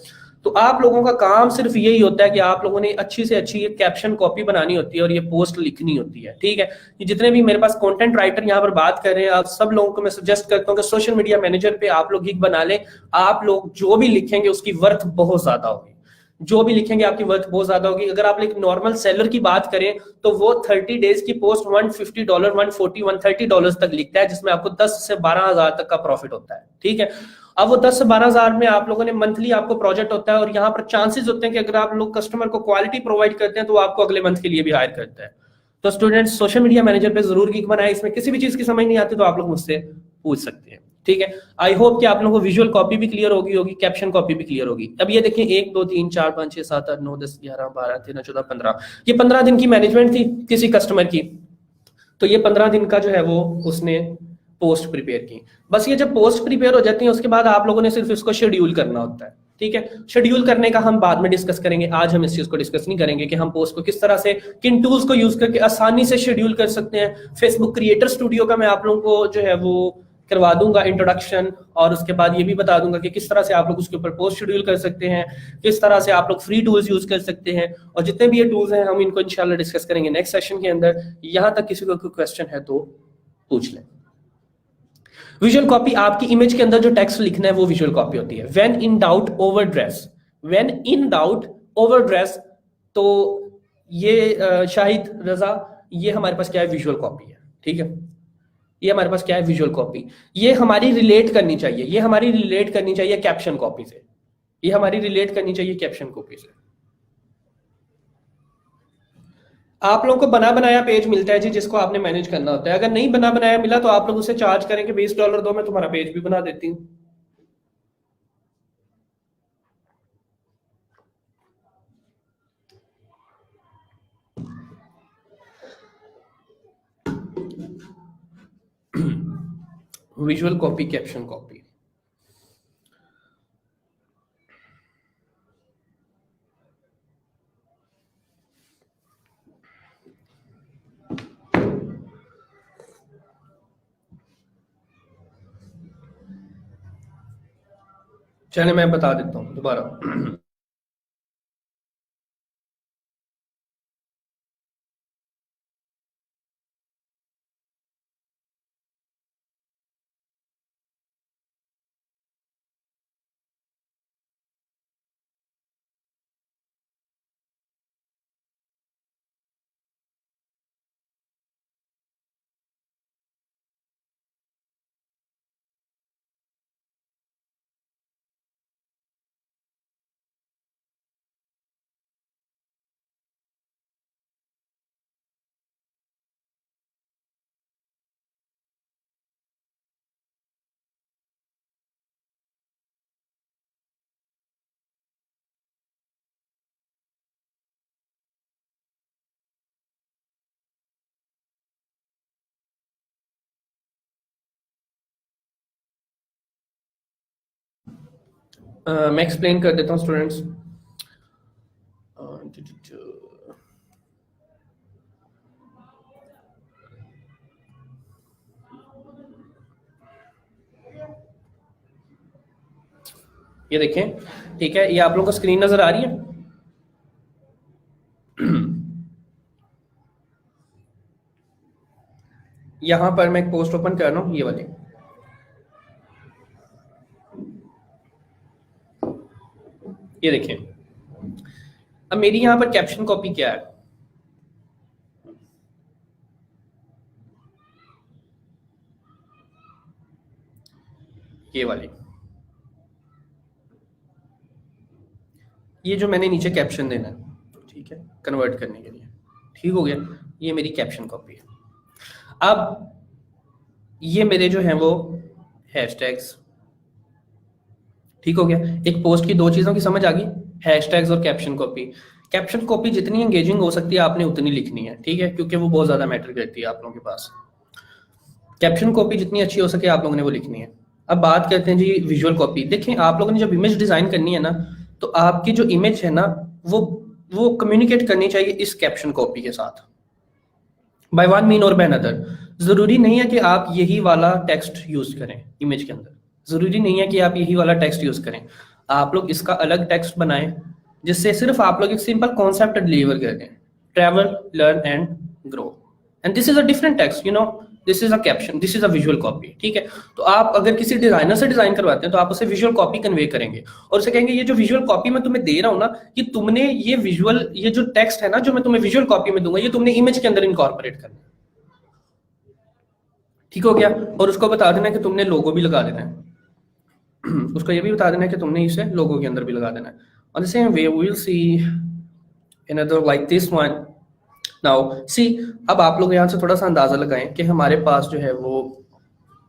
A: तो आप लोगों का काम सिर्फ यही होता है कि आप लोगों ने अच्छी से अच्छी ये कैप्शन कॉपी बनानी होती है और ये पोस्ट लिखनी होती है। ठीक है, ये जितने भी मेरे पास कंटेंट राइटर यहाँ पर बात कर रहे हैं, आप सब लोगों को मैं सजेस्ट करता हूँ कि सोशल मीडिया मैनेजर पे आप लोग गिग बना लें। आप लोग जो भी लिखेंगे उसकी वर्थ बहुत ज्यादा होगी, जो भी लिखेंगे आपकी वर्थ बहुत ज्यादा होगी। अगर आप एक नॉर्मल सेलर की बात करें तो वो 30 डेज की पोस्ट $150, $140, $130 तक लिखता है, जिसमें आपको 10 से 12 हजार तक का प्रॉफिट होता है। ठीक है, अब वो 10 से 12 हजार में आप लोगों ने मंथली आपको प्रोजेक्ट होता है, और यहाँ पर चांसेस होते हैं कि अगर आप लोग कस्टमर को क्वालिटी प्रोवाइड करते हैं तो वो आपको अगले मंथ के लिए भी हायर करता है। तो स्टूडेंट्स सोशल मीडिया मैनेजर पे जरूर गिग बनाए। इसमें किसी भी चीज की समझ नहीं आती तो आप लोग मुझसे पूछ सकते हैं। ठीक है, आई होप कि आप लोगों को विजुअल कॉपी भी क्लियर होगी, कैप्शन कॉपी भी क्लियर होगी। अब ये देखिए 1 2 3 4 5 6 7 8 9 10 11 12 13 14 15, ये 15 दिन की मैनेजमेंट थी किसी कस्टमर की। तो ये 15 दिन का जो है वो उसने पोस्ट प्रिपेयर की। बस ये जब पोस्ट प्रिपेयर हो जाती है उसके बाद आप लोगों ने सिर्फ इसको शेड्यूल करना होता है। ठीक है, शेड्यूल करने का हम बाद में डिस्कस करेंगे, आज हम इस चीज को डिस्कस नहीं करेंगे कि हम पोस्ट को किस तरह से, किन टूल्स को यूज करके आसानी से शेड्यूल कर सकते हैं। फेसबुक क्रिएटर स्टूडियो का मैं आप लोगों को जो है वो करवा दूंगा इंट्रोडक्शन, और उसके बाद ये भी बता दूंगा कि किस तरह से आप लोग उसके ऊपर पोस्ट शेड्यूल कर सकते हैं, किस तरह से आप लोग फ्री टूल्स यूज कर सकते हैं, और जितने भी ये टूल्स हैं हम इनको इंशाल्लाह डिस्कस करेंगे नेक्स्ट सेशन के अंदर। यहाँ तक किसी को कोई क्वेश्चन है तो पूछ लें। विजुअल कॉपी, आपकी इमेज के अंदर जो टेक्स्ट लिखना है वो विजुअल कॉपी होती है। When in doubt over dress, when in doubt over dress, तो ये शाहिद रजा, ये हमारे पास क्या है, विजुअल कॉपी है, ठीक है। ये हमारे पास क्या है, विजुअल कॉपी। ये हमारी रिलेट करनी चाहिए, ये हमारी रिलेट करनी चाहिए कैप्शन कॉपी से, ये हमारी रिलेट करनी चाहिए कैप्शन कॉपी से। आप लोगों को बना बनाया पेज मिलता है जी, जिसको आपने मैनेज करना होता है। अगर नहीं बना बनाया मिला तो आप लोग उसे चार्ज करें कि $20 दो, मैं तुम्हारा पेज भी बना देती हूँ। Visual copy, caption copy. चलिए मैं बता देता हूँ दोबारा। मैं एक्सप्लेन कर देता हूँ स्टूडेंट्स। ये देखें, ठीक है, ये आप लोगों को स्क्रीन नजर आ रही है। यहां पर मैं एक पोस्ट ओपन कर रहा हूं, ये वाली। ये देखें, अब मेरी यहां पर कैप्शन कॉपी क्या है, ये वाली। ये जो मैंने नीचे कैप्शन देना है, ठीक है, कन्वर्ट करने के लिए, ठीक हो गया। ये मेरी कैप्शन कॉपी है। अब ये मेरे जो हैं वो हैशटैग्स, ठीक हो गया। एक पोस्ट की दो चीजों की समझ आ गई, हैशटैग्स और कैप्शन कॉपी। कैप्शन कॉपी जितनी एंगेजिंग हो सकती है आपने उतनी लिखनी है, ठीक है, क्योंकि वो बहुत ज्यादा मैटर करती है आप लोगों के पास। कैप्शन कॉपी जितनी अच्छी हो सके आप लोगों ने वो लिखनी है। अब बात करते हैं जी विजुअल कॉपी। देखें, आप लोगों ने जब इमेज डिजाइन करनी है ना, तो आपकी जो इमेज है ना, वो कम्युनिकेट करनी चाहिए इस कैप्शन कॉपी के साथ, बाय वन मीन और बाय अनदर। जरूरी नहीं है कि आप यही वाला टेक्स्ट यूज करें इमेज के अंदर, जरूरी नहीं है कि आप यही वाला टेक्स्ट यूज करें। आप लोग इसका अलग टेक्स्ट बनाएं जिससे सिर्फ आप लोग एक सिंपल कॉन्सेप्ट डिलीवर कर दें, travel, learn and grow, and this is a different text, you know, this is a caption, this is a visual copy, ठीक है। तो आप अगर किसी डिजाइनर से डिजाइन करवाते हैं तो आप उसे विजुअल कॉपी कन्वे करेंगे और उसे कहेंगे ये जो विजुअल कॉपी मैं तुम्हें दे रहा हूं ना, कि तुमने ये विजुअल, ये जो टेक्स्ट है ना जो मैं तुम्हें विजुअल कॉपी में दूंगा, ये तुमने इमेज के अंदर इनकॉर्पोरेट करना है, ठीक हो गया। और उसको बता देना कि तुमने लोगो भी लगा देना है। उसको ये भी बता देना है कि तुमने इसे लोगो के अंदर भी लगा देना है। On the same way we will see another like this one. Now see, अब आप लोग यहाँ से थोड़ा सा अंदाजा लगाएं कि हमारे पास जो है वो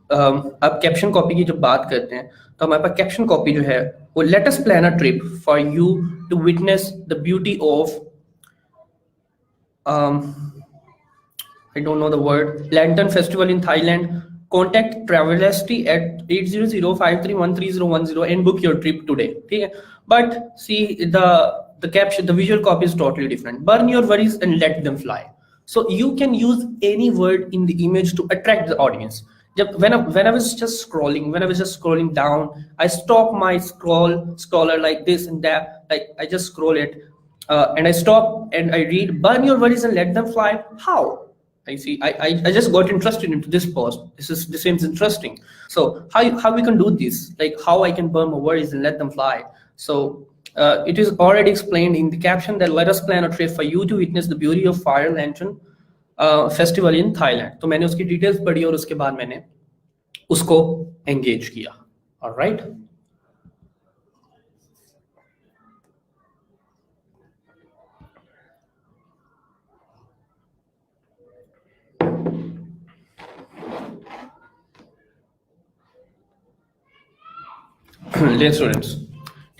A: अब कैप्शन कॉपी की जब बात करते हैं तो हमारे पास कैप्शन कॉपी जो है वो, let us plan a trip for you to witness the beauty of I don't know the word, Lantern Festival in Thailand. Contact Travelocity at 800-531-3010 and book your trip today. ठीक है, but see the caption, the visual copy is totally different. Burn your worries and let them fly. So you can use any word in the image to attract the audience. When I was just scrolling down, I stop my scroller like this and that, like I just scroll it and I stop and I read, burn your worries and let them fly. How? I see. I just got interested into this post. This seems interesting. So how we can do this? Like how I can burn my worries and let them fly. So it is already explained in the caption that let us plan a trip for you to witness the beauty of Fire Lantern Festival in Thailand. तो मैंने उसकी details पढ़ी और उसके बाद मैंने उसको engage किया. Alright. ले स्टूडेंट्स,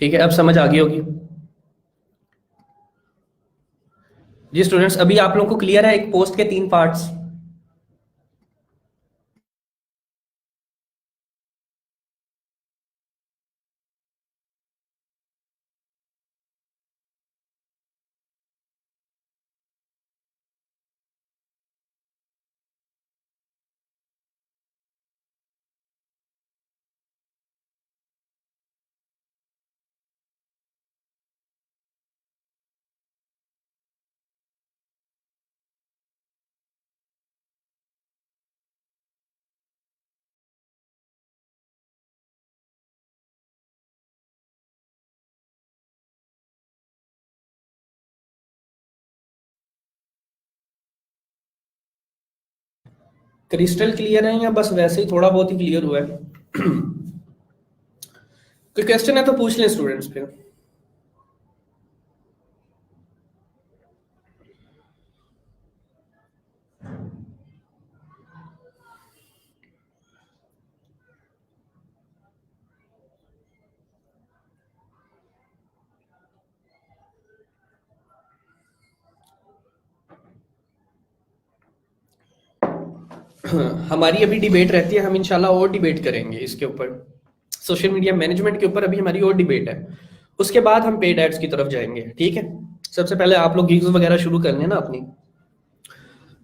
A: ठीक है, अब समझ आ गई होगी जी स्टूडेंट्स. अभी आप लोगों को क्लियर है एक पोस्ट के 3 पार्ट्स? क्रिस्टल क्लियर है या बस वैसे ही थोड़ा बहुत ही क्लियर हुआ है? कोई क्वेश्चन है तो पूछ लें स्टूडेंट्स पे. हमारी अभी डिबेट रहती है, हम इंशाल्लाह और डिबेट करेंगे इसके ऊपर, सोशल मीडिया मैनेजमेंट के ऊपर अभी हमारी और डिबेट है. उसके बाद हम पेड एड्स की तरफ जाएंगे. ठीक है, सबसे पहले आप लोग गिग्स वगैरह शुरू कर लेना अपनी,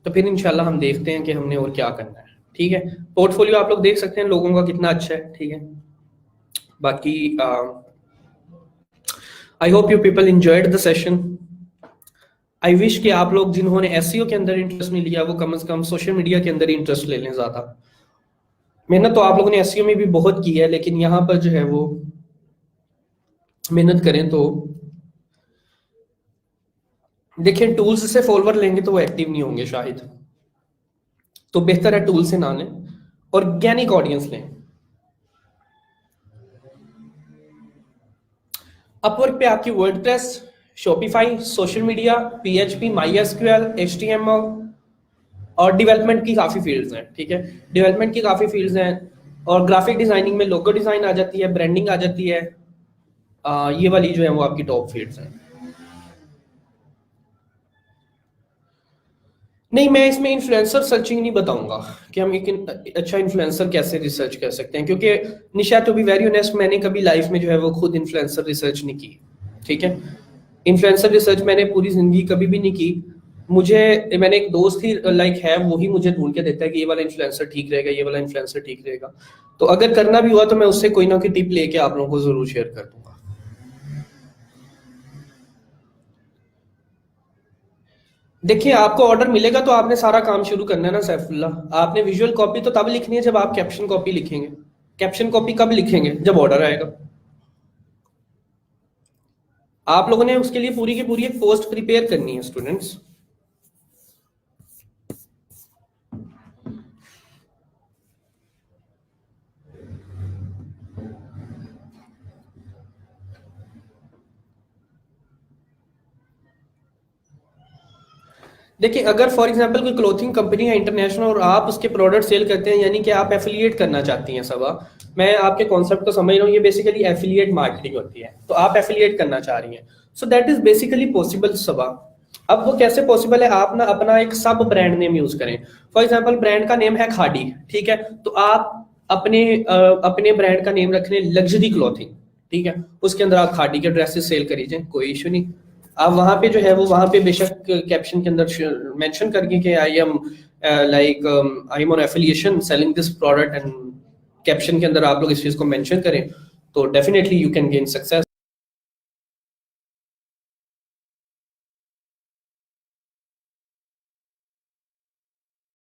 A: तो फिर इंशाल्लाह हम देखते हैं कि हमने और क्या करना है. ठीक है, पोर्टफोलियो आप लोग देख सकते हैं लोगों का कितना अच्छा है. ठीक है, बाकी आई hope you people enjoyed the session. I wish कि आप लोग जिन्होंने एसईओ के अंदर इंटरेस्ट नहीं लिया वो कम से कम सोशल मीडिया के अंदर इंटरेस्ट ले लें. ज्यादा मेहनत तो आप लोगों ने एसईओ में भी बहुत की है, लेकिन यहाँ पर जो है वो मेहनत करें तो देखिए, टूल्स से फॉलोअर लेंगे तो वो एक्टिव नहीं होंगे शायद, तो बेहतर है टूल से ना लें, ऑर्गेनिक ऑडियंस लें. अपवर्क पे आपकी WordPress, Shopify, social media, PHP, MySQL, HTML और डेवलपमेंट की काफ़ी फील्ड्स हैं. ठीक है, डेवलपमेंट की काफ़ी फील्ड्स हैं और ग्राफिक डिजाइनिंग में लोगो डिजाइन आ जाती है, ब्रांडिंग आ जाती है. ये वाली जो है वो आपकी टॉप फील्ड्स हैं. नहीं, मैं इसमें इन्फ्लुएंसर सर्चिंग नहीं बताऊंगा कि हम एक अच्छा इन्फ्लुएंसर कैसे रिसर्च कर सकते हैं, क्योंकि निशा टू बी वेरी ऑनेस्ट मैंने कभी लाइफ में जो है वो खुद इन्फ्लुएंसर रिसर्च नहीं की. ठीक है, इन्फ्लुएंसर रिसर्च मैंने पूरी जिंदगी कभी भी नहीं की. मैंने एक दोस्त ही लाइक है, वही मुझे ढूंढ के देता है कि ये वाला इन्फ्लुएंसर ठीक रहेगा, ये वाला इन्फ्लुएंसर ठीक रहेगा. तो अगर करना भी हुआ तो मैं उससे कोई ना कोई टिप लेके आप लोगों को जरूर शेयर कर दूंगा. देखिए, आपको ऑर्डर मिलेगा तो आपने सारा काम शुरू करना है ना सैफुल्ला. आपने विजुअल कॉपी तो तब लिखनी है जब आप कैप्शन कॉपी लिखेंगे. कैप्शन कॉपी कब लिखेंगे? जब ऑर्डर आएगा. आप लोगों ने उसके लिए पूरी की पूरी एक पोस्ट प्रिपेयर करनी है स्टूडेंट्स. देखिए, अगर फॉर एग्जांपल कोई क्लोथिंग कंपनी है इंटरनेशनल और आप उसके प्रोडक्ट सेल करते हैं, यानी कि आप एफिलिएट करना चाहती हैं. सबा, मैं आपके कॉन्सेप्ट को समझ रहा हूँ, ये बेसिकली एफिलिएट मार्केटिंग होती है, तो आप एफिलिएट करना चाह रही हैं, so that is basically possible. Saba, अब वो कैसे पॉसिबल है? आप ना अपना एक सब ब्रांड नेम यूज करें. फॉर एग्जांपल ब्रांड का नेम है खाड़ी. ठीक है, तो आप अपने ब्रांड का नेम रख लें लग्जरी क्लॉथिंग. ठीक है, उसके अंदर आप खाड़ी के ड्रेसेस सेल करिए, कोई इशू नहीं. आप वहां पे जो है वो वहां पे बेशक कैप्शन के अंदर मेंशन करके कि I am on affiliation selling this product, and caption के अंदर आप लोग इस चीज को मेंशन करें तो definitely you can gain success.